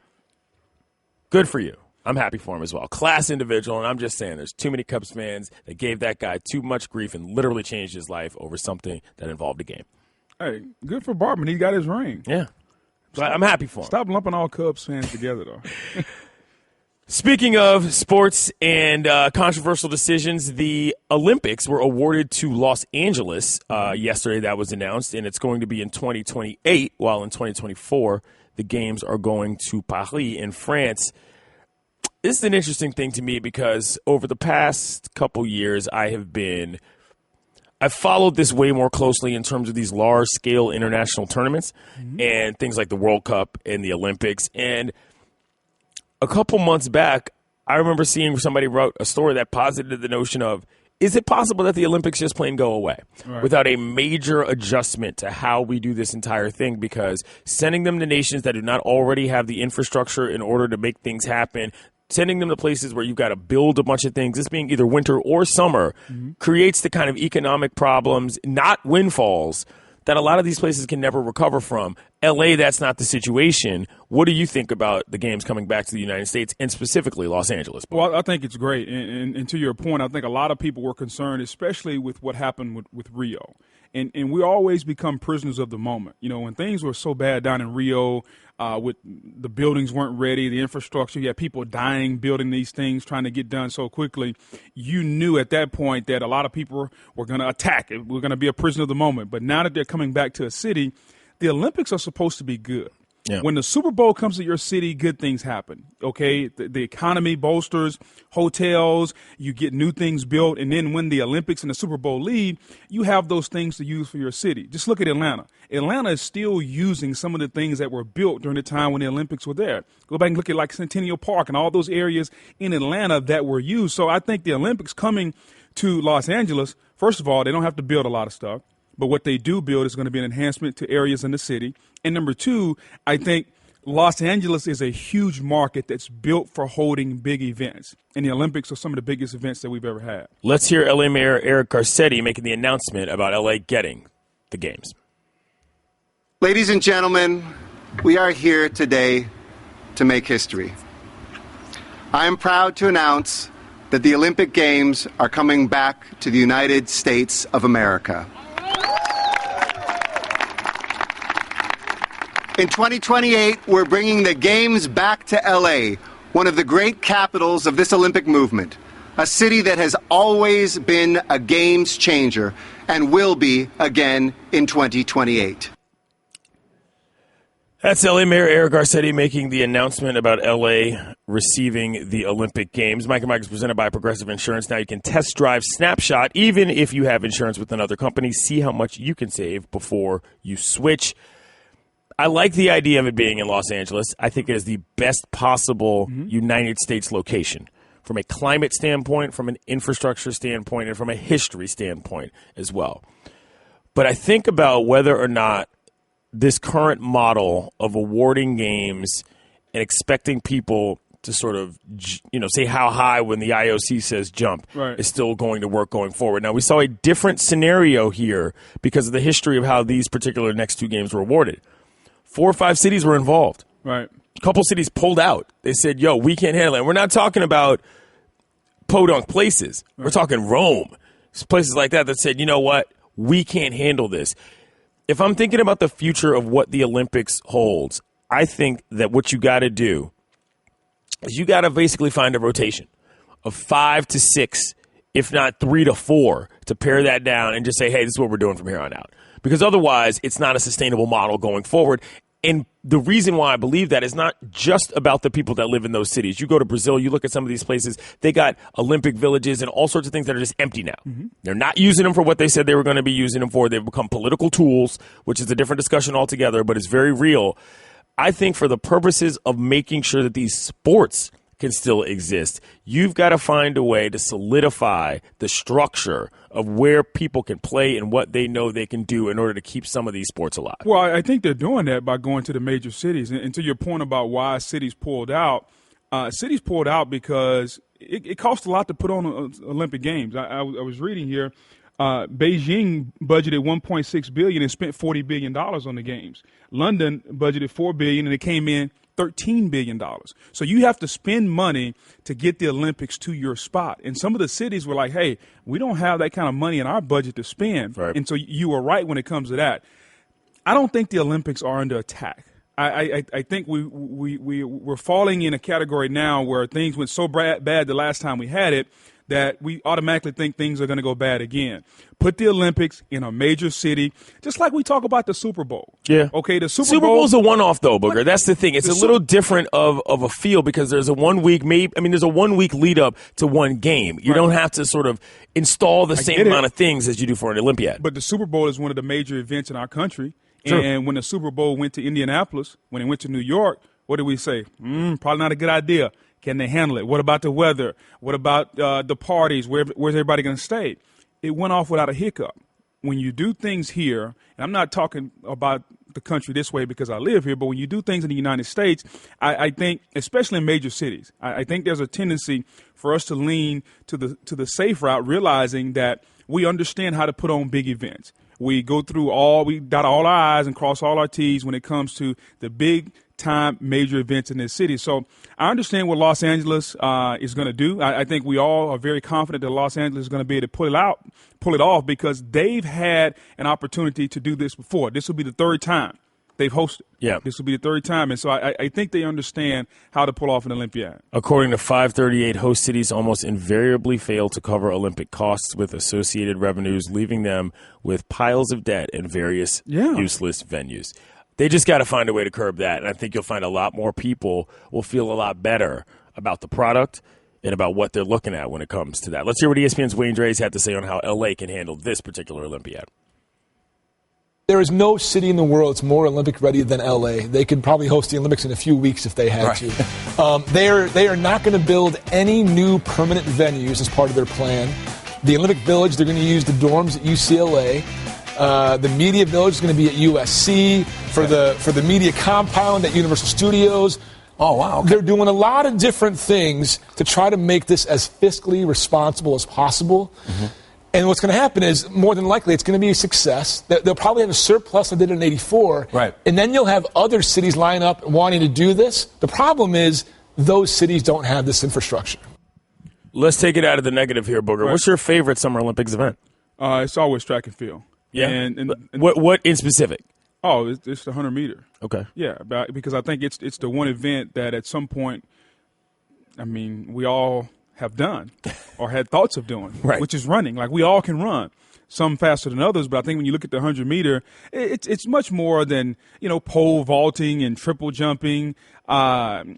Good for you. I'm happy for him as well. Class individual, and I'm just saying there's too many Cubs fans that gave that guy too much grief and literally changed his life over something that involved a game. Hey, good for Bartman. He got his ring. Yeah. But I'm happy for him. Stop lumping all Cubs fans together, though. Speaking of sports and controversial decisions, the Olympics were awarded to Los Angeles yesterday. That was announced, and it's going to be in 2028, while in 2024 the games are going to Paris in France. This is an interesting thing to me because over the past couple years I've followed this way more closely in terms of these large-scale international tournaments and things like the World Cup and the Olympics. And a couple months back, I remember seeing somebody wrote a story that posited the notion of, is it possible that the Olympics just plain go away without a major adjustment to how we do this entire thing? Because sending them to nations that do not already have the infrastructure in order to make things happen, sending them to places where you've got to build a bunch of things, this being either winter or summer, creates the kind of economic problems, not windfalls, that a lot of these places can never recover from. LA, that's not the situation. What do you think about the games coming back to the United States and specifically Los Angeles? Well, I think it's great. And to your point, I think a lot of people were concerned, especially with what happened with Rio. And we always become prisoners of the moment. You know, when things were so bad down in Rio, with the buildings weren't ready, the infrastructure, you had people dying building these things, trying to get done so quickly. You knew at that point that a lot of people were going to attack it. We're going to be a prisoner of the moment. But now that they're coming back to a city, the Olympics are supposed to be good. Yeah. When the Super Bowl comes to your city, good things happen, okay? The economy bolsters, hotels, you get new things built, and then when the Olympics and the Super Bowl leave, you have those things to use for your city. Just look at Atlanta. Atlanta is still using some of the things that were built during the time when the Olympics were there. Go back and look at like Centennial Park and all those areas in Atlanta that were used. So I think the Olympics coming to Los Angeles, first of all, they don't have to build a lot of stuff. But what they do build is going to be an enhancement to areas in the city. And number two, I think Los Angeles is a huge market that's built for holding big events. And the Olympics are some of the biggest events that we've ever had. Let's hear LA Mayor Eric Garcetti making the announcement about LA getting the games. Ladies and gentlemen, we are here today to make history. I am proud to announce that the Olympic Games are coming back to the United States of America. In 2028, we're bringing the Games back to LA, one of the great capitals of this Olympic movement, a city that has always been a games changer and will be again in 2028. That's LA Mayor Eric Garcetti making the announcement about LA receiving the Olympic Games. Mike and Mike is presented by Progressive Insurance. Now you can test drive Snapshot, even if you have insurance with another company. See how much you can save before you switch. I like the idea of it being in Los Angeles. I think it is the best possible United States location from a climate standpoint, from an infrastructure standpoint, and from a history standpoint as well. But I think about whether or not this current model of awarding games and expecting people to sort of, say how high when the IOC says jump is still going to work going forward. Now, we saw a different scenario here because of the history of how these particular next 2 games were awarded. 4 or 5 cities were involved. Right. A couple cities pulled out. They said, yo, we can't handle it. We're not talking about podunk places. We're talking Rome. Places like that said, you know what? We can't handle this. If I'm thinking about the future of what the Olympics holds, I think that what you got to do is you got to basically find a rotation of 5 to 6, if not 3 to 4, to pare that down and just say, hey, this is what we're doing from here on out. Because otherwise, it's not a sustainable model going forward. And the reason why I believe that is not just about the people that live in those cities. You go to Brazil, you look at some of these places, they got Olympic villages and all sorts of things that are just empty now. Mm-hmm. They're not using them for what they said they were going to be using them for. They've become political tools, which is a different discussion altogether, but it's very real. I think for the purposes of making sure that these sports can still exist, you've got to find a way to solidify the structure of where people can play and what they know they can do in order to keep some of these sports alive. Well, I think they're doing that by going to the major cities. And to your point about why cities pulled out because it costs a lot to put on Olympic Games. I was reading here, Beijing budgeted $1.6 billion and spent $40 billion on the games. London budgeted $4 billion and it came in $13 billion. So you have to spend money to get the Olympics to your spot. And some of the cities were like, hey, we don't have that kind of money in our budget to spend. Right. And so you were right when it comes to that. I don't think the Olympics are under attack. I think we're falling in a category now where things went so bad the last time we had it that we automatically think things are going to go bad again. Put the Olympics in a major city, just like we talk about the Super Bowl. Yeah. Okay, the Super Bowl's a one-off, though, Booger. That's the thing. It's a little different of a feel because there's a 1 week there's a 1 week lead up to one game. You don't have to sort of install the same amount of things as you do for an Olympiad. But the Super Bowl is one of the major events in our country. True. And when the Super Bowl went to Indianapolis, when it went to New York, what did we say? Probably not a good idea. Can they handle it? What about the weather? What about the parties? Where's everybody going to stay? It went off without a hiccup. When you do things here, and I'm not talking about the country this way because I live here, but when you do things in the United States, I think, especially in major cities, I think there's a tendency for us to lean to the safe route, realizing that we understand how to put on big events. We go through we dot all our I's and cross all our T's when it comes to the big time major events in this city. So I understand what Los Angeles is going to do. I think we all are very confident that Los Angeles is going to be able to pull it off because they've had an opportunity to do this before. This will be the 3rd time they've hosted. Yeah. This will be the 3rd time. And so I think they understand how to pull off an Olympiad. According to 538, host cities almost invariably fail to cover Olympic costs with associated revenues, leaving them with piles of debt and various useless venues. They just got to find a way to curb that. And I think you'll find a lot more people will feel a lot better about the product and about what they're looking at when it comes to that. Let's hear what ESPN's Wayne Dreys had to say on how L.A. can handle this particular Olympiad. There is no city in the world that's more Olympic ready than L.A. They could probably host the Olympics in a few weeks if they had to. They are not going to build any new permanent venues as part of their plan. The Olympic Village, they're going to use the dorms at UCLA. The Media Village is going to be at USC for the Media Compound at Universal Studios. Oh, wow. Okay. They're doing a lot of different things to try to make this as fiscally responsible as possible. Mm-hmm. And what's going to happen is, more than likely, it's going to be a success. They'll probably have a surplus that did in '84. Right. And then you'll have other cities line up wanting to do this. The problem is those cities don't have this infrastructure. Let's take it out of the negative here, Booger. Right. What's your favorite Summer Olympics event? It's always track and field. Yeah. And what in specific? Oh, it's the 100-meter. Okay. Yeah, because I think it's the one event that at some point, we all have done or had thoughts of doing, right, which is running. Like, we all can run, some faster than others, but I think when you look at the 100-meter, it's much more than, pole vaulting and triple jumping and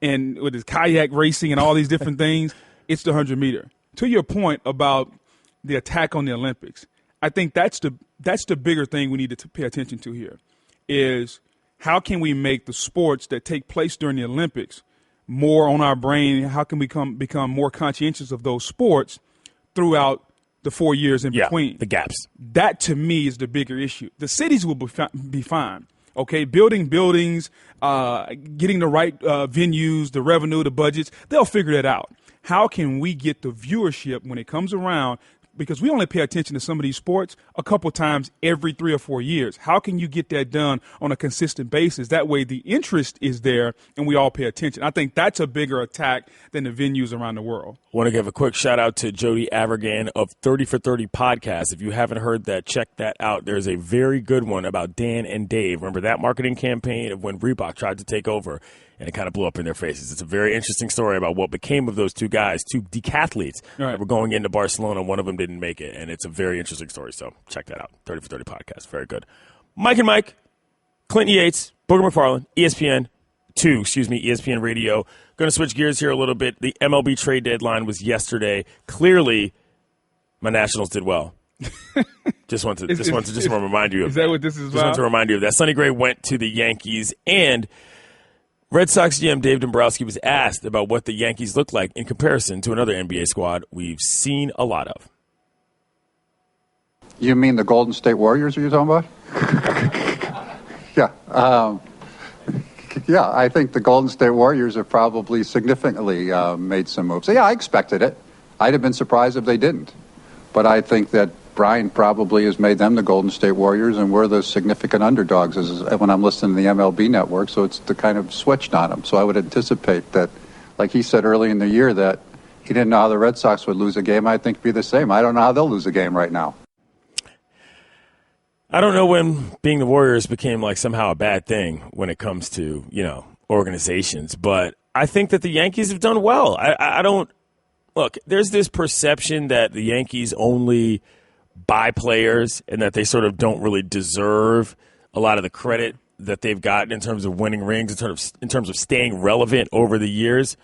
with this kayak racing and all these different things. It's the 100-meter. To your point about the attack on the Olympics, I think that's the bigger thing we need to pay attention to here is how can we make the sports that take place during the Olympics more on our brain? How can we become more conscientious of those sports throughout the 4 years in between? The gaps. That, to me, is the bigger issue. The cities will be fine. Okay, building buildings, getting the right venues, the revenue, the budgets, they'll figure that out. How can we get the viewership when it comes around? Because we only pay attention to some of these sports a couple times every 3 or 4 years. How can you get that done on a consistent basis? That way the interest is there and we all pay attention. I think that's a bigger attack than the venues around the world. I want to give a quick shout out to Jody Avergan of 30 for 30 podcast. If you haven't heard that, check that out. There's a very good one about Dan and Dave. Remember that marketing campaign of when Reebok tried to take over? And it kind of blew up in their faces. It's a very interesting story about what became of those two guys, two decathletes that were going into Barcelona. One of them didn't make it, and it's a very interesting story. So check that out. 30 for 30 podcast. Very good. Mike and Mike, Clinton Yates, Booger McFarland, ESPN Radio. Going to switch gears here a little bit. The MLB trade deadline was yesterday. Clearly, my Nationals did well. Just want to remind you of that. Is that what this is about? Just want to remind you of that. Sonny Gray went to the Yankees, and Red Sox GM Dave Dombrowski was asked about what the Yankees look like in comparison to another NBA squad we've seen a lot of. You mean the Golden State Warriors are you talking about? Yeah. Yeah, I think the Golden State Warriors have probably significantly made some moves. So, yeah, I expected it. I'd have been surprised if they didn't. But I think that Brian probably has made them the Golden State Warriors, and we're the significant underdogs when I'm listening to the MLB network, so it's the kind of switched on them. So I would anticipate that, like he said early in the year, that he didn't know how the Red Sox would lose a game. I think it'd be the same. I don't know how they'll lose a game right now. I don't know when being the Warriors became like somehow a bad thing when it comes to, organizations, but I think that the Yankees have done well. I don't look, there's this perception that the Yankees only buy players and that they sort of don't really deserve a lot of the credit that they've gotten in terms of winning rings, in terms of staying relevant over the years.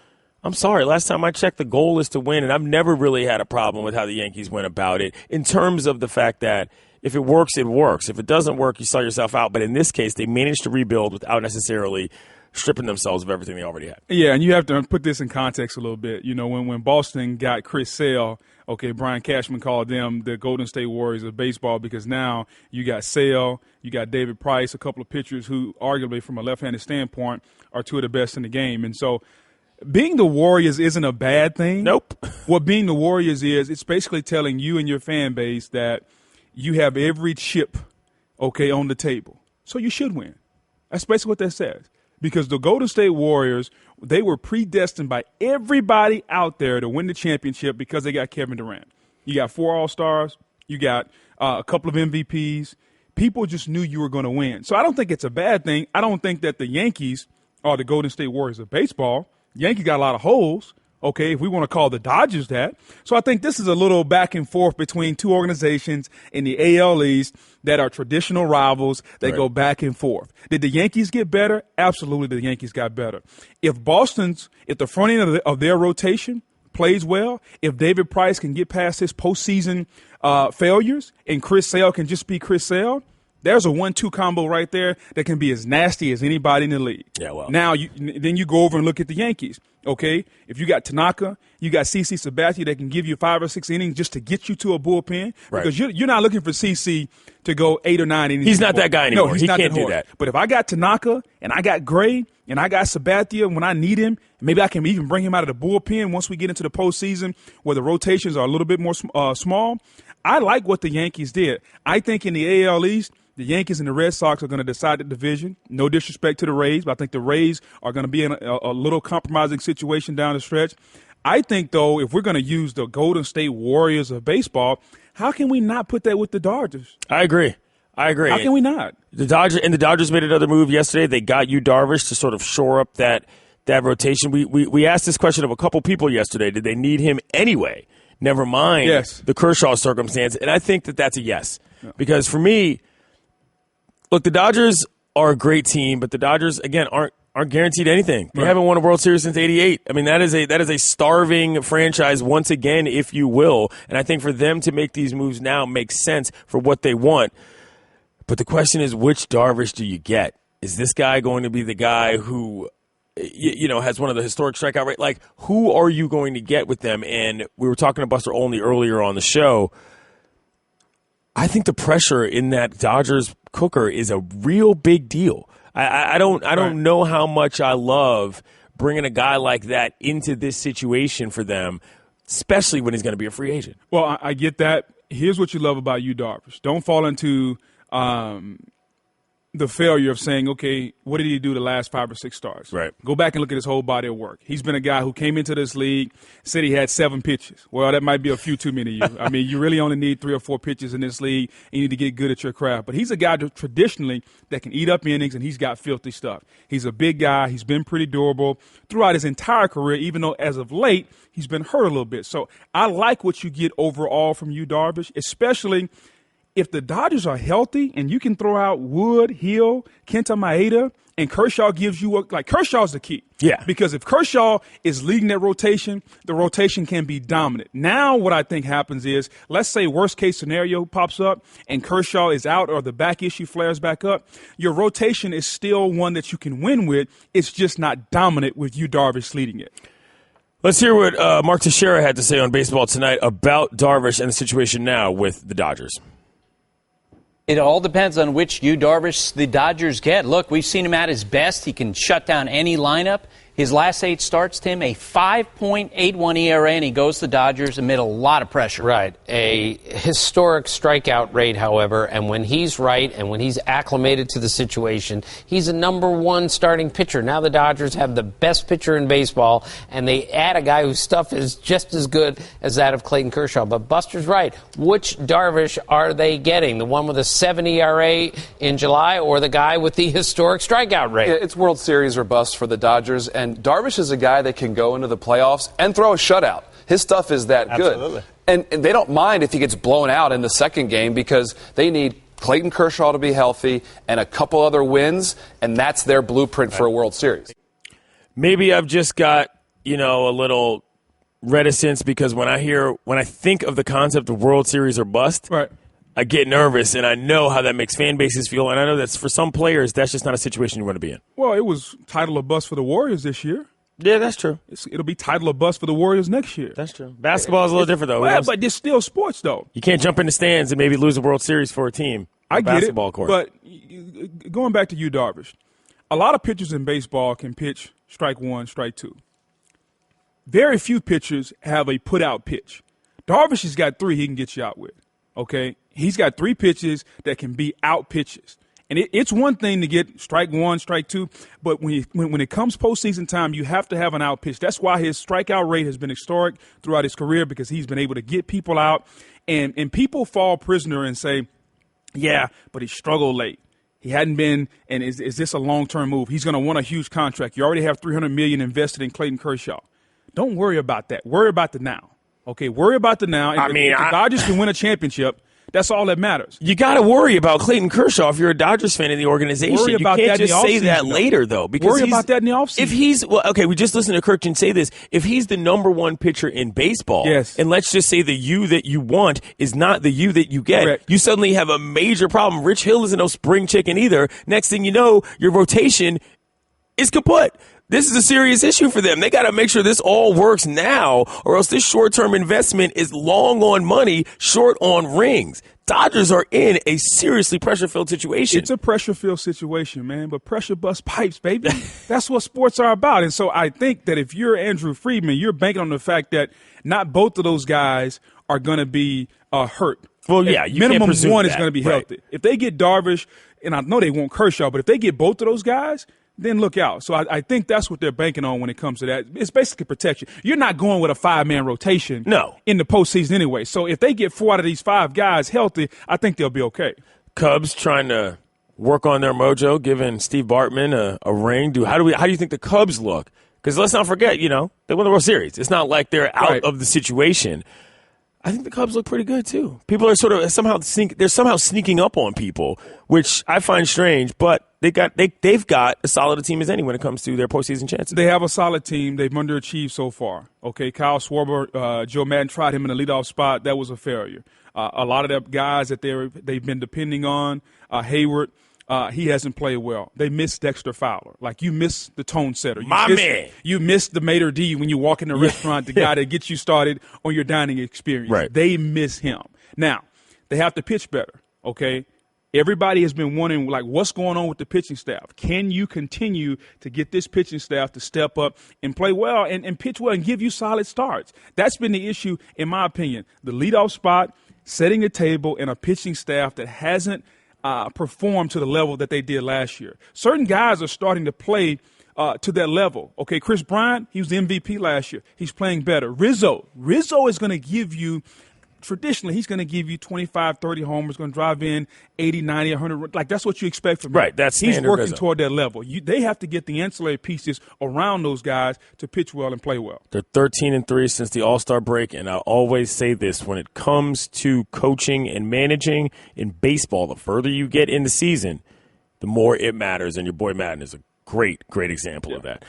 I'm sorry, last time I checked, the goal is to win, and I've never really had a problem with how the Yankees went about it in terms of the fact that if it works, it works. If it doesn't work, you sell yourself out. But in this case, they managed to rebuild without necessarily stripping themselves of everything they already had. Yeah, and you have to put this in context a little bit. When Boston got Chris Sale, Brian Cashman called them the Golden State Warriors of baseball because now you got Sale, you got David Price, a couple of pitchers who arguably from a left-handed standpoint are two of the best in the game. And so being the Warriors isn't a bad thing. Nope. What being the Warriors is, it's basically telling you and your fan base that you have every chip, on the table. So you should win. That's basically what that says. Because the Golden State Warriors, they were predestined by everybody out there to win the championship because they got Kevin Durant. You got 4 All-Stars. You got a couple of MVPs. People just knew you were going to win. So I don't think it's a bad thing. I don't think that the Yankees are the Golden State Warriors of baseball. Yankees got a lot of holes. If we want to call the Dodgers that. So I think this is a little back and forth between two organizations in the AL East that are traditional rivals. They go back and forth. Did the Yankees get better? Absolutely, the Yankees got better. If the front end of their rotation plays well, if David Price can get past his postseason failures and Chris Sale can just be Chris Sale, there's a 1-2 combo right there that can be as nasty as anybody in the league. Yeah, well. Now, then you go over and look at the Yankees. If you got Tanaka, you got CC Sabathia that can give you 5 or 6 innings just to get you to a bullpen. Right. Because you're not looking for CC to go 8 or 9 innings. He's not that guy anymore. No, he can't do that. But if I got Tanaka and I got Gray and I got Sabathia when I need him, maybe I can even bring him out of the bullpen once we get into the postseason where the rotations are a little bit more small. I like what the Yankees did. I think in the AL East, the Yankees and the Red Sox are going to decide the division. No disrespect to the Rays, but I think the Rays are going to be in a little compromising situation down the stretch. I think, though, if we're going to use the Golden State Warriors of baseball, how can we not put that with the Dodgers? I agree. How can we not? The Dodgers made another move yesterday. They got Yu Darvish to sort of shore up that rotation. We asked this question of a couple people yesterday. Did they need him anyway? Never mind the Kershaw circumstance. And I think that that's a yes. Yeah. Because for me, look, the Dodgers are a great team, but the Dodgers, again, aren't guaranteed anything. They haven't won a World Series since '88. I mean, that is a starving franchise once again, if you will. And I think for them to make these moves now makes sense for what they want. But the question is, which Darvish do you get? Is this guy going to be the guy who, has one of the historic strikeout rate? Like, who are you going to get with them? And we were talking to Buster Olney earlier on the show. I think the pressure in that Dodgers cooker is a real big deal. I don't know how much I love bringing a guy like that into this situation for them, especially when he's going to be a free agent. Well, I get that. Here's what you love about Yu Darvish. Don't fall into the failure of saying, okay, what did he do the last 5 or 6 starts? Right. Go back and look at his whole body of work. He's been a guy who came into this league, said he had 7 pitches. Well, that might be a few too many. I mean, you really only need 3 or 4 pitches in this league, and you need to get good at your craft. But he's a guy that traditionally that can eat up innings, and he's got filthy stuff. He's a big guy. He's been pretty durable throughout his entire career, even though as of late he's been hurt a little bit. So I like what you get overall from Yu Darvish, especially – if the Dodgers are healthy and you can throw out Wood, Hill, Kenta Maeda, and Kershaw gives you Kershaw's the key. Yeah. Because if Kershaw is leading that rotation, the rotation can be dominant. Now what I think happens is, let's say worst case scenario pops up and Kershaw is out or the back issue flares back up, your rotation is still one that you can win with. It's just not dominant with Yu Darvish leading it. Let's hear what Mark Teixeira had to say on Baseball Tonight about Darvish and the situation now with the Dodgers. It all depends on which Yu Darvish the Dodgers get. Look, we've seen him at his best. He can shut down any lineup. His last 8 starts, Tim, a 5.81 ERA, and he goes to the Dodgers amid a lot of pressure. Right. A historic strikeout rate, however, and when he's right and when he's acclimated to the situation, he's a number 1 starting pitcher. Now the Dodgers have the best pitcher in baseball, and they add a guy whose stuff is just as good as that of Clayton Kershaw. But Buster's right. Which Darvish are they getting? The one with a 7 ERA in July or the guy with the historic strikeout rate? Yeah, it's World Series or bust for the Dodgers, and Darvish is a guy that can go into the playoffs and throw a shutout. His stuff is that good. And they don't mind if he gets blown out in the second game because they need Clayton Kershaw to be healthy and a couple other wins, and that's their blueprint for a World Series. Maybe I've just got, a little reticence because when I think of the concept of World Series or bust, right, I get nervous, and I know how that makes fan bases feel, and I know that for some players, that's just not a situation you want to be in. Well, it was title or bust for the Warriors this year. Yeah, that's true. It'll be title or bust for the Warriors next year. That's true. Basketball is a little different, though. Well, but it's still sports, though. You can't jump in the stands and maybe lose a World Series for a team. I get basketball it, court. But going back to Yu Darvish, a lot of pitchers in baseball can pitch strike 1, strike 2. Very few pitchers have a put-out pitch. Darvish has got 3 he can get you out with, okay? He's got 3 pitches that can be out pitches. And it's one thing to get strike 1, strike 2, but when it comes postseason time, you have to have an out pitch. That's why his strikeout rate has been historic throughout his career because he's been able to get people out. And people fall prisoner and say, yeah, but he struggled late. He hadn't been, and is this a long-term move? He's going to want a huge contract. You already have $300 million invested in Clayton Kershaw. Don't worry about that. Worry about the now. Okay, worry about the now. If the Dodgers can win a championship, that's all that matters. You got to worry about Clayton Kershaw if you're a Dodgers fan in the organization. Worry about you can't that just say that later, though. Because worry about that in the offseason. We just listened to Kirkjian say this. If he's the number 1 pitcher in baseball, yes, and let's just say the you that you want is not the you that you get, correct, you suddenly have a major problem. Rich Hill isn't no spring chicken either. Next thing you know, your rotation is kaput. This is a serious issue for them. They got to make sure this all works now, or else this short-term investment is long on money, short on rings. Dodgers are in a seriously pressure-filled situation. It's a pressure-filled situation, man, but pressure busts pipes, baby. That's what sports are about. And so I think that if you're Andrew Friedman, you're banking on the fact that not both of those guys are going to be hurt. Well, yeah, you minimum can't presume one that. is going to be healthy. Right. If they get Darvish, and I know they won't Kershaw, but if they get both of those guys, then look out. So I think that's what they're banking on when it comes to that. It's basically protection. You're not going with a 5-man rotation in the postseason anyway. So if they get 4 out of these 5 guys healthy, I think they'll be okay. Cubs trying to work on their mojo, giving Steve Bartman a ring. How do you think the Cubs look? Because let's not forget, they won the World Series. It's not like they're out of the situation. I think the Cubs look pretty good too. People are sort of somehow sneaking up on people, which I find strange. But they've got as solid a team as any when it comes to their postseason chances. They have a solid team. They've underachieved so far. Okay, Kyle Schwarber, Joe Madden tried him in the leadoff spot. That was a failure. A lot of the guys that they've been depending on, Hayward. He hasn't played well. They miss Dexter Fowler. Like, you miss the tone setter. You miss the maitre d' when you walk in the restaurant, the guy that gets you started on your dining experience. Right. They miss him. Now, they have to pitch better, okay? Everybody has been wondering, like, what's going on with the pitching staff? Can you continue to get this pitching staff to step up and play well and pitch well and give you solid starts? That's been the issue, in my opinion. The leadoff spot, setting the table, and a pitching staff that hasn't performed to the level that they did last year. Certain guys are starting to play to that level. Okay, Chris Bryant, he was the MVP last year. He's playing better. Rizzo is going to give you, traditionally, he's going to give you 25, 30 homers, going to drive in 80, 90, 100. Like, that's what you expect from him. Right, that's he's standard working Rizzo. toward that level. They have to get the ancillary pieces around those guys to pitch well and play well. They're 13-3 since the All-Star break, and I always say this, when it comes to coaching and managing in baseball, the further you get in the season, the more it matters, and your boy Madden is a great example of that.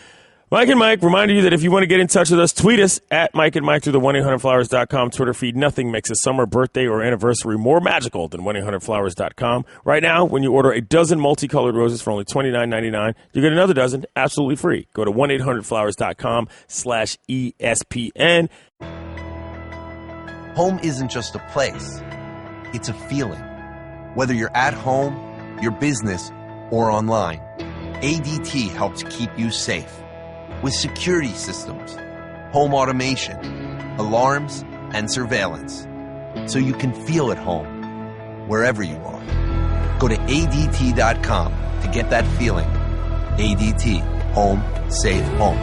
Mike and Mike, reminder you that if you want to get in touch with us, tweet us at Mike and Mike through the 1-800-Flowers.com Twitter feed. Nothing makes a summer, birthday, or anniversary more magical than 1-800-Flowers.com. Right now, when you order a dozen multicolored roses for only $29.99, you get another dozen absolutely free. Go to 1-800-Flowers.com/ESPN. Home isn't just a place, it's a feeling. Whether you're at home, your business, or online, ADT helps keep you safe. With security systems, home automation, alarms, and surveillance, so you can feel at home wherever you are. Go to ADT.com to get that feeling. ADT. Home. Safe home.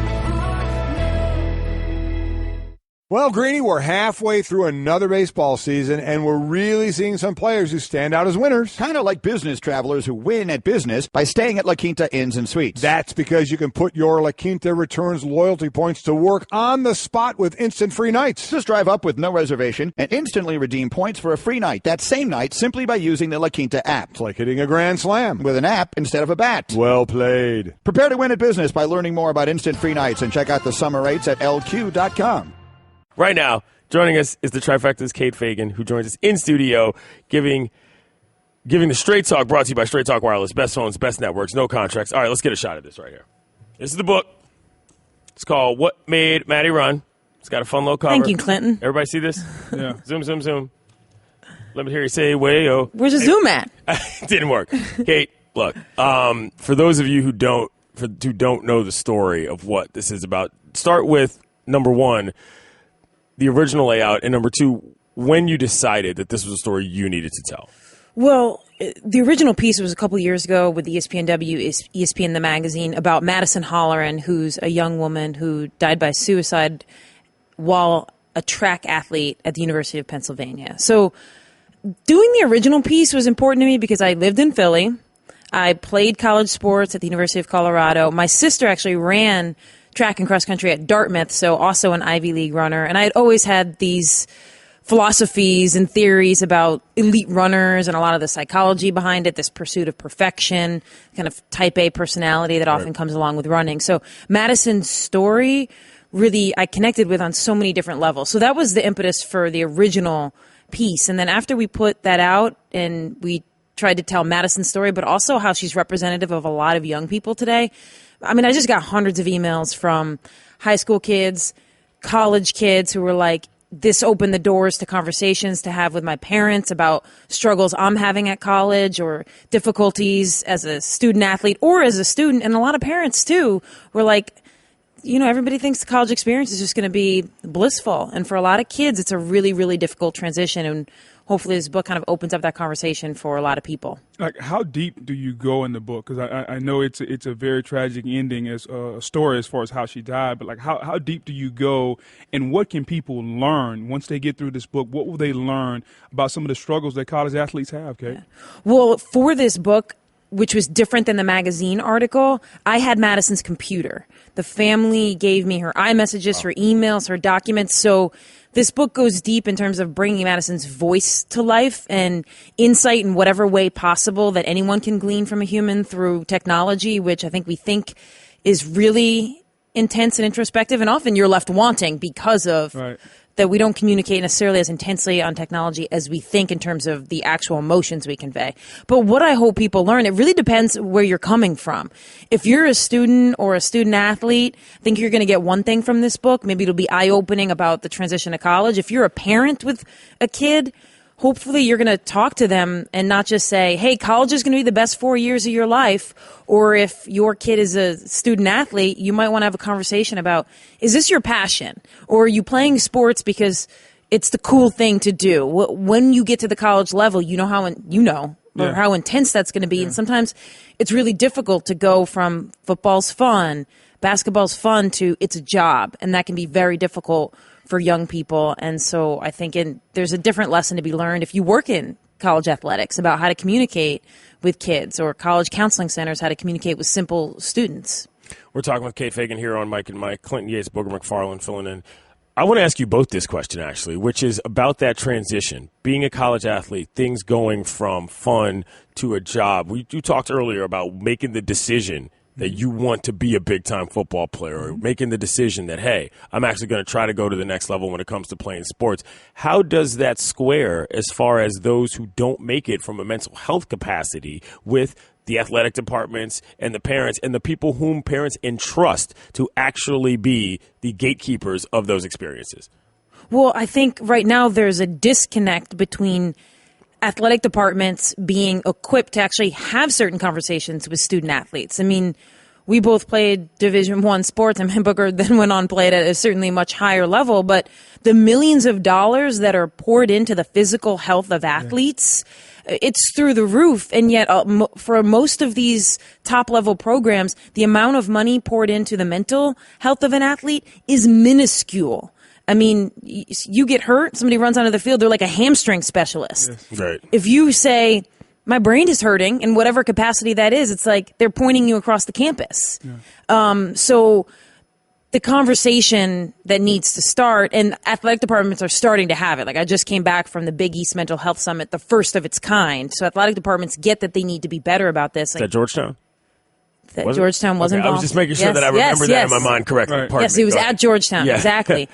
Well, Greeny, we're halfway through another baseball season, and we're really seeing some players who stand out as winners. Kind of like business travelers who win at business by staying at La Quinta Inns and Suites. That's because you can put your La Quinta Returns loyalty points to work on the spot with instant free nights. Just drive up with no reservation and instantly redeem points for a free night that same night simply by using the La Quinta app. It's like hitting a grand slam. With an app instead of a bat. Well played. Prepare to win at business by learning more about instant free nights and check out the summer rates at LQ.com. Right now, joining us is the Trifecta's Kate Fagan, who joins us in studio, giving the Straight Talk, brought to you by Straight Talk Wireless. Best phones, best networks, no contracts. All right, let's get a shot at this right here. This is the book. It's called What Made Maddie Run. It's got a fun little cover. Thank you, Clinton. Everybody see this? Yeah. Zoom, zoom, zoom. Let me hear you say, way-o. Where's the zoom at? It didn't work. Kate, look, for those of you who don't know the story of what this is about, start with, number one, the original layout, and number two, when you decided that this was a story you needed to tell. Well, the original piece was a couple years ago with the ESPN the magazine about Madison Holleran, who's a young woman who died by suicide while a track athlete at the University of Pennsylvania. So doing the original piece was important to me because I lived in Philly. I played college sports at the University of Colorado. My sister actually ran track and cross country at Dartmouth, so also an Ivy League runner. And I had always had these philosophies and theories about elite runners and a lot of the psychology behind it, this pursuit of perfection, kind of type A personality that often comes along with running. So Madison's story really I connected with on so many different levels. So that was the impetus for the original piece. And then after we put that out and we tried to tell Madison's story, but also how she's representative of a lot of young people today, I mean, I just got hundreds of emails from high school kids, college kids who were like, this opened the doors to conversations to have with my parents about struggles I'm having at college or difficulties as a student athlete or as a student. And a lot of parents, too, were like, you know, everybody thinks the college experience is just going to be blissful. And for a lot of kids, it's a really, really difficult transition. And hopefully this book kind of opens up that conversation for a lot of people. Like, how deep do you go in the book? Because I know it's a very tragic ending as a story as far as how she died. But, like, how deep do you go, and what can people learn once they get through this book? What will they learn about some of the struggles that college athletes have, Kate? Yeah. Well, for this book, which was different than the magazine article, I had Madison's computer. The family gave me her iMessages, her emails, her documents. So this book goes deep in terms of bringing Madison's voice to life and insight in whatever way possible that anyone can glean from a human through technology, which I think we think is really intense and introspective. And often you're left wanting because of that we don't communicate necessarily as intensely on technology as we think in terms of the actual emotions we convey. But what I hope people learn, it really depends where you're coming from. If you're a student or a student athlete, I think you're going to get one thing from this book. Maybe it'll be eye-opening about the transition to college. If you're a parent with a kid, hopefully you're going to talk to them and not just say, hey, college is going to be the best 4 years of your life. Or if your kid is a student athlete, you might want to have a conversation about, is this your passion? Or are you playing sports because it's the cool thing to do? When you get to the college level, you know how intense that's going to be. Yeah. And sometimes it's really difficult to go from football's fun, basketball's fun, to it's a job. And that can be very difficult for young people. And so I think there's a different lesson to be learned if you work in college athletics about how to communicate with kids, or college counseling centers, how to communicate with simple students. We're talking with Kate Fagan here on Mike and Mike. Clinton Yates, Booger McFarland filling in. I want to ask you both this question, actually, which is about that transition. Being a college athlete, things going from fun to a job. You talked earlier about making the decision that you want to be a big-time football player, or making the decision that, hey, I'm actually going to try to go to the next level when it comes to playing sports. How does that square as far as those who don't make it from a mental health capacity with the athletic departments and the parents and the people whom parents entrust to actually be the gatekeepers of those experiences? Well, I think right now there's a disconnect between athletic departments being equipped to actually have certain conversations with student athletes. I mean, we both played Division I sports, and Booker then went on and played at a certainly much higher level, but the millions of dollars that are poured into the physical health of athletes, it's through the roof. And yet for most of these top-level programs, the amount of money poured into the mental health of an athlete is minuscule. I mean, you get hurt, somebody runs onto the field, they're like a hamstring specialist. Yes. Right. If you say, my brain is hurting, in whatever capacity that is, it's like they're pointing you across the campus. Yeah. So the conversation that needs to start, and athletic departments are starting to have it. Like, I just came back from the Big East Mental Health Summit, the first of its kind. So athletic departments get that they need to be better about this. Is that Georgetown? Georgetown was involved. I was just making sure that I remember that in my mind correctly. Right. Yes, it was at Georgetown, yeah. Exactly.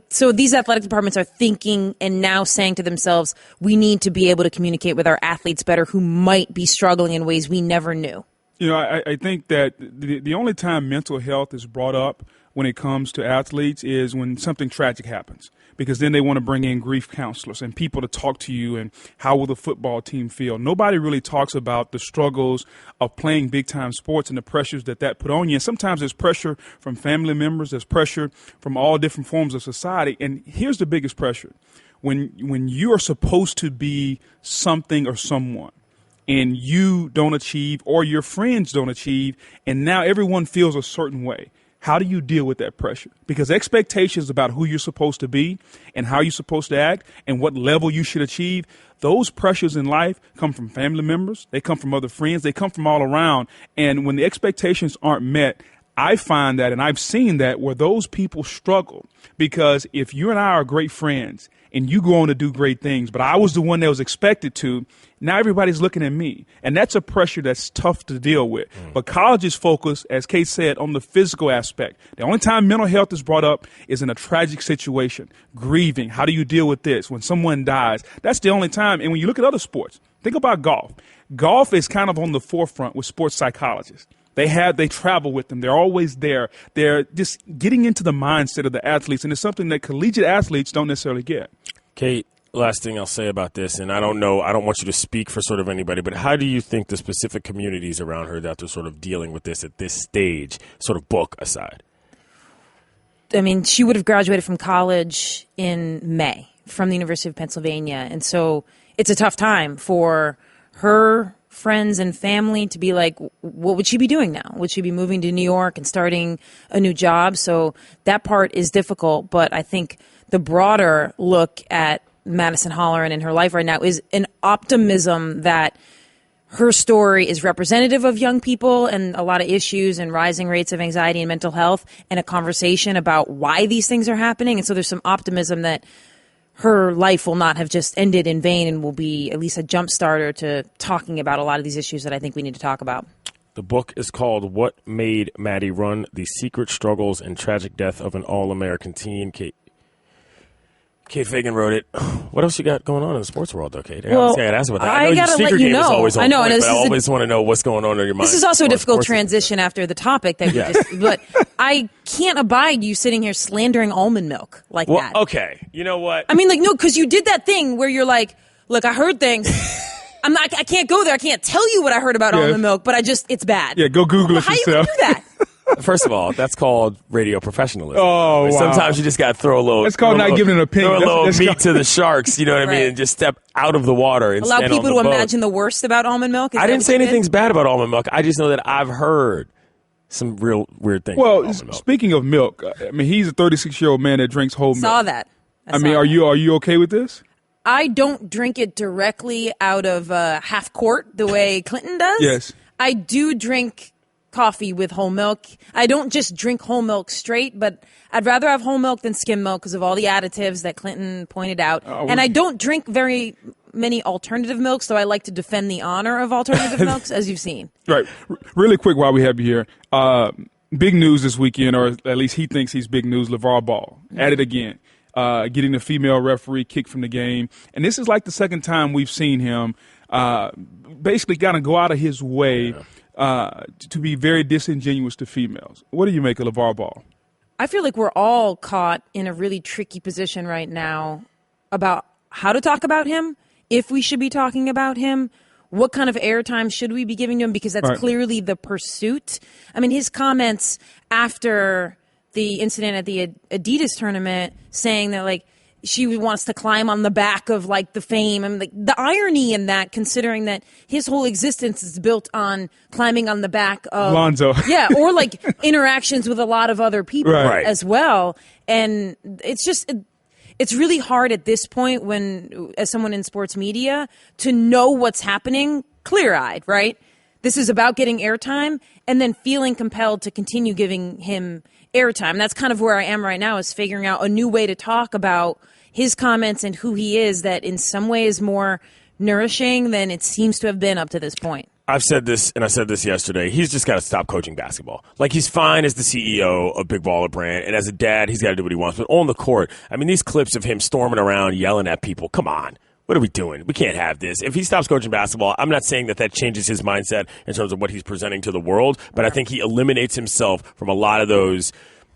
So these athletic departments are thinking and now saying to themselves, we need to be able to communicate with our athletes better who might be struggling in ways we never knew. You know, I think that the only time mental health is brought up when it comes to athletes is when something tragic happens, because then they want to bring in grief counselors and people to talk to you and how will the football team feel. Nobody really talks about the struggles of playing big-time sports and the pressures that put on you. And sometimes there's pressure from family members. There's pressure from all different forms of society. And here's the biggest pressure. When you are supposed to be something or someone, and you don't achieve, or your friends don't achieve, and now everyone feels a certain way. How do you deal with that pressure? Because expectations about who you're supposed to be and how you're supposed to act and what level you should achieve, those pressures in life come from family members. They come from other friends. They come from all around. And when the expectations aren't met, I find that, and I've seen that, where those people struggle. Because if you and I are great friends and you go on to do great things, but I was the one that was expected to, now everybody's looking at me. And that's a pressure that's tough to deal with. But college is focused, as Kate said, on the physical aspect. The only time mental health is brought up is in a tragic situation, grieving. How do you deal with this? When someone dies, that's the only time. And when you look at other sports, think about golf. Golf is kind of on the forefront with sports psychologists. They travel with them. They're always there. They're just getting into the mindset of the athletes, and it's something that collegiate athletes don't necessarily get. Kate, last thing I'll say about this, and I don't want you to speak for sort of anybody, but how do you think the specific communities around her that are sort of dealing with this at this stage, sort of book aside? I mean, she would have graduated from college in May from the University of Pennsylvania, and so it's a tough time for her friends and family to be like, what would she be doing now? Would she be moving to New York and starting a new job? So that part is difficult, but I think the broader look at Madison Holleran and her life right now is an optimism that her story is representative of young people and a lot of issues and rising rates of anxiety and mental health, and a conversation about why these things are happening. And so there's some optimism that her life will not have just ended in vain and will be at least a jump starter to talking about a lot of these issues that I think we need to talk about. The book is called What Made Maddie Run? The Secret Struggles and Tragic Death of an All-American Teen. Kate Fagan wrote it. What else you got going on in the sports world, though, Kate? Well, I asked about that. I got to let you know. Always on I know, point, and but I always want to know what's going on in your mind. This is also a difficult transition after the topic that we just. But I can't abide you sitting here slandering almond milk like that. Okay, you know what? I mean, no, because you did that thing where you're like, Look, I heard things. I can't go there. I can't tell you what I heard about almond milk, but it's bad. Yeah, go Google it How yourself. you gonna do that? First of all, that's called radio professionalism. Oh, wow. Sometimes you just got to throw a little. It's called not giving an opinion. Throw a little That's meat to the sharks. You know what I mean? Right. And just step out of the water and Allow stand people on to the boat. imagine the worst about almond milk? Is I that didn't what say you did? anything's bad about almond milk. I just know that I've heard some real weird things. Well, about almond milk. speaking of milk, I mean, he's a 36-year-old man that drinks whole milk. Saw that. I mean, are you okay with this? I don't drink it directly out of half quart the way Clinton does. Yes. I do drink coffee with whole milk. I don't just drink whole milk straight, but I'd rather have whole milk than skim milk because of all the additives that Clinton pointed out. And I don't drink very many alternative milks, so I like to defend the honor of alternative milks, as you've seen. Right. Really quick while we have you here. Big news this weekend, or at least he thinks he's big news, LeVar Ball. At it again. Getting the female referee kicked from the game. And this is like the second time we've seen him basically kind of go out of his way to be very disingenuous to females. What do you make of LeVar Ball? I feel like we're all caught in a really tricky position right now about how to talk about him, if we should be talking about him, what kind of airtime should we be giving to him, because that's clearly the pursuit. I mean, his comments after the incident at the Adidas tournament saying that, like, she wants to climb on the back of, like, the fame. I mean, like, the irony in that, considering that his whole existence is built on climbing on the back of Lonzo. Yeah, or like interactions with a lot of other people as well. And it's just it's really hard at this point, when as someone in sports media, to know what's happening clear-eyed, right? This is about getting airtime and then feeling compelled to continue giving him airtime. That's kind of where I am right now, is figuring out a new way to talk about his comments and who he is that in some way is more nourishing than it seems to have been up to this point. I've said this, and I said this yesterday. He's just got to stop coaching basketball. Like, he's fine as the CEO of Big Baller Brand, and as a dad, he's got to do what he wants. But on the court, I mean, these clips of him storming around, yelling at people, come on. What are we doing? We can't have this. If he stops coaching basketball, I'm not saying that changes his mindset in terms of what he's presenting to the world, but I think he eliminates himself from a lot of those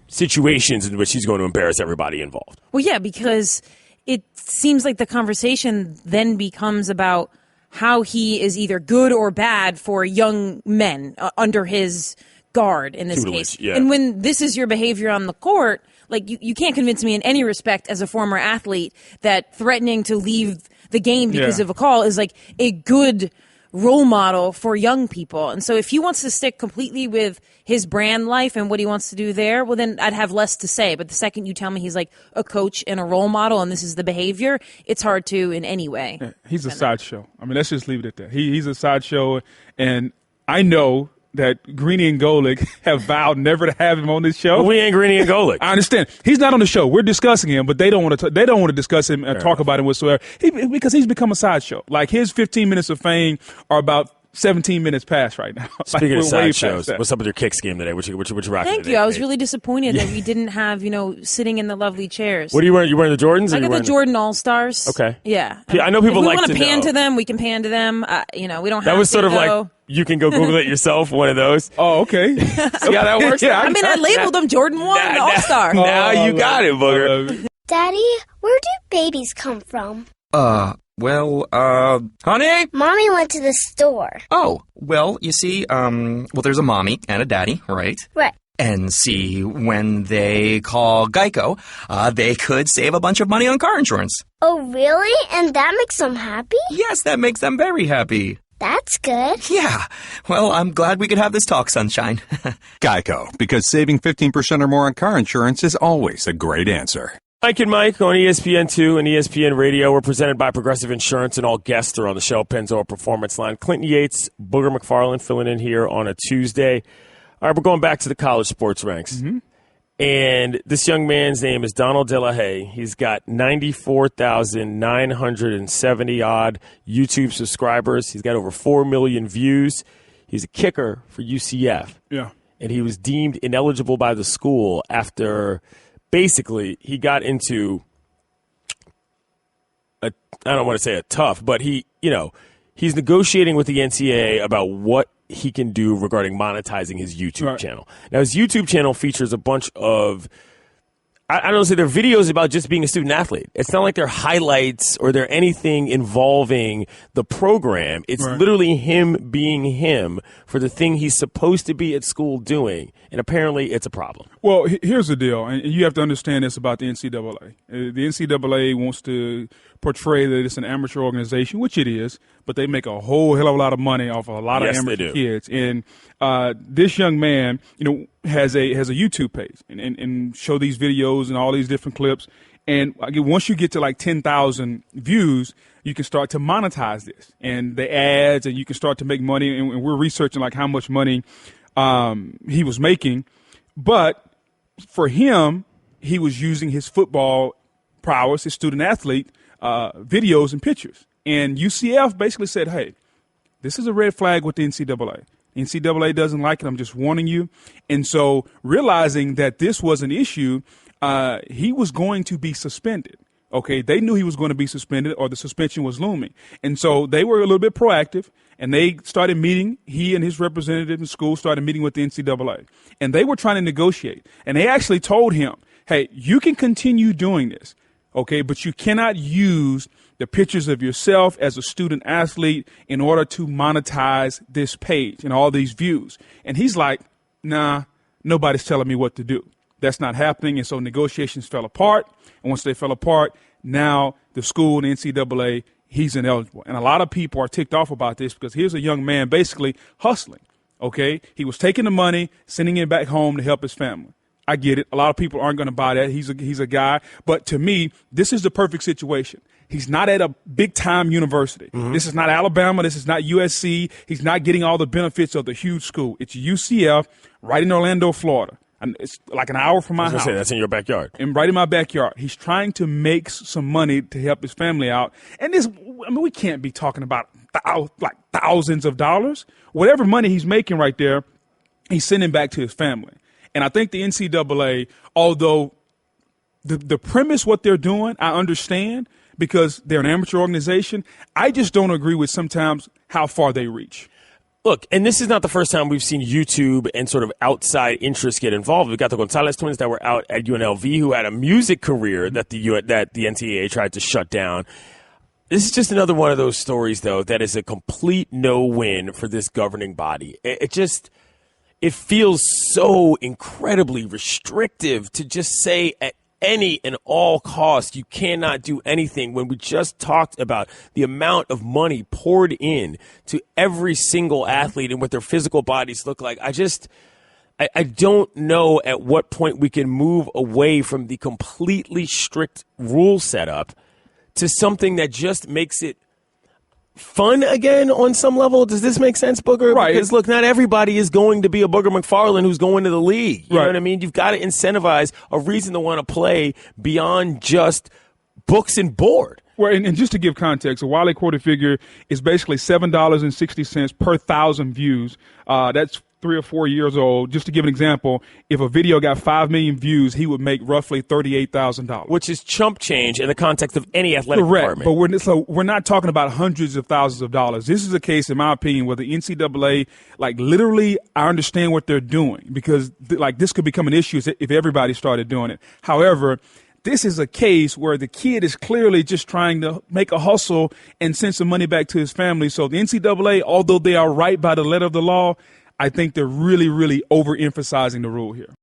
situations in which he's going to embarrass everybody involved. Well, yeah, because it seems like the conversation then becomes about how he is either good or bad for young men under his guard in this case. Yeah. And when this is your behavior on the court, like, you can't convince me in any respect as a former athlete that threatening to leave the game because of a call is like a good role model for young people. And so if he wants to stick completely with his brand life and what he wants to do there, well, then I'd have less to say. But the second you tell me he's like a coach and a role model and this is the behavior, it's hard to in any way. Yeah, he's a sideshow. I mean, let's just leave it at that. He's a sideshow. And I know that Greeny and Golick have vowed never to have him on this show. Well, we ain't Greeny and Golick. I understand. He's not on the show. We're discussing him, but they don't want to discuss him and talk about him whatsoever. Because he's become a sideshow. Like, his 15 minutes of fame are about 17 minutes past right now. Speaking of sideshows, what's up with your Kicks game today? What you rocking Thank today, you. I was Nate? really disappointed that we didn't have, sitting in the lovely chairs. What are you wearing? You wearing the Jordans? I got the Jordan All-Stars. Okay. Yeah. I know people if we like want to pan know. to them, we can pan to them. We don't have That was to sort of go. like, you can go Google it yourself, one of those. Oh, okay. See how that works? I mean, I labeled them Jordan 1 All-Star. Now you got it, Booger. Daddy, where do babies come from? Honey? Mommy went to the store. Oh, well, you see, there's a mommy and a daddy, right? Right. And see, when they call Geico, they could save a bunch of money on car insurance. Oh, really? And that makes them happy? Yes, that makes them very happy. That's good. Yeah. Well, I'm glad we could have this talk, Sunshine. Geico, because saving 15% or more on car insurance is always a great answer. Mike and Mike on ESPN2 and ESPN Radio. We're presented by Progressive Insurance, and all guests are on the Shell Pennzoil Performance Line. Clinton Yates, Booger McFarland filling in here on a Tuesday. All right, we're going back to the college sports ranks. Mm-hmm. And this young man's name is Donald De La Haye. He's got 94,970-odd YouTube subscribers. He's got over 4 million views. He's a kicker for UCF. Yeah. And he was deemed ineligible by the school after basically he got into I don't want to say a tough, but he's negotiating with the NCAA about what he can do regarding monetizing his YouTube channel. Now, his YouTube channel features a bunch of I don't say they're videos about just being a student athlete. It's not like they're highlights or they're anything involving the program. It's literally him being him for the thing he's supposed to be at school doing, and apparently it's a problem. Well, here's the deal, and you have to understand this about the NCAA. The NCAA wants to portray that it's an amateur organization, which it is, but they make a whole hell of a lot of money off of a lot of amateur kids. And this young man, has a YouTube page and show these videos and all these different clips. And once you get to like 10,000 views, you can start to monetize this and the ads, and you can start to make money. And we're researching like how much money he was making. But for him, he was using his football prowess, his student athlete, videos and pictures. And UCF basically said, hey, this is a red flag with the NCAA. NCAA doesn't like it. I'm just warning you. And so realizing that this was an issue, he was going to be suspended. Okay, they knew he was going to be suspended or the suspension was looming. And so they were a little bit proactive, and they started meeting. He and his representative in school started meeting with the NCAA. And they were trying to negotiate. And they actually told him, hey, you can continue doing this, okay, but you cannot use the pictures of yourself as a student athlete in order to monetize this page and all these views. And he's like, nah, nobody's telling me what to do. That's not happening. And so negotiations fell apart. And once they fell apart, now the school and NCAA, he's ineligible. And a lot of people are ticked off about this because here's a young man basically hustling. Okay, he was taking the money, sending it back home to help his family. I get it. A lot of people aren't going to buy that. He's a guy. But to me, this is the perfect situation. He's not at a big-time university. Mm-hmm. This is not Alabama. This is not USC. He's not getting all the benefits of the huge school. It's UCF right in Orlando, Florida. And it's like an hour from my house. That's in your backyard. And right in my backyard. He's trying to make some money to help his family out. And we can't be talking about like thousands of dollars. Whatever money he's making right there, he's sending back to his family. And I think the NCAA, although the premise, what they're doing, I understand because they're an amateur organization. I just don't agree with sometimes how far they reach. Look, and this is not the first time we've seen YouTube and sort of outside interests get involved. We've got the Gonzalez twins that were out at UNLV who had a music career that the NCAA tried to shut down. This is just another one of those stories, though, that is a complete no-win for this governing body. It feels so incredibly restrictive to just say at any and all costs you cannot do anything when we just talked about the amount of money poured in to every single athlete and what their physical bodies look like. I don't know at what point we can move away from the completely strict rule setup to something that just makes it fun again on some level. Does this make sense, Booger? Right. Because, look, not everybody is going to be a Booger McFarland who's going to the league. You know what I mean? You've got to incentivize a reason to want to play beyond just books and board. Well, and just to give context, a Wiley quarter figure is basically $7.60 per 1,000 views. That's 3 or 4 years old. Just to give an example, if a video got 5 million views, he would make roughly $38,000. Which is chump change in the context of any athletic department. But we're not talking about hundreds of thousands of dollars. This is a case, in my opinion, where the NCAA, like literally, I understand what they're doing because like this could become an issue if everybody started doing it. However, this is a case where the kid is clearly just trying to make a hustle and send some money back to his family. So the NCAA, although they are right by the letter of the law, I think they're really, really overemphasizing the rule here.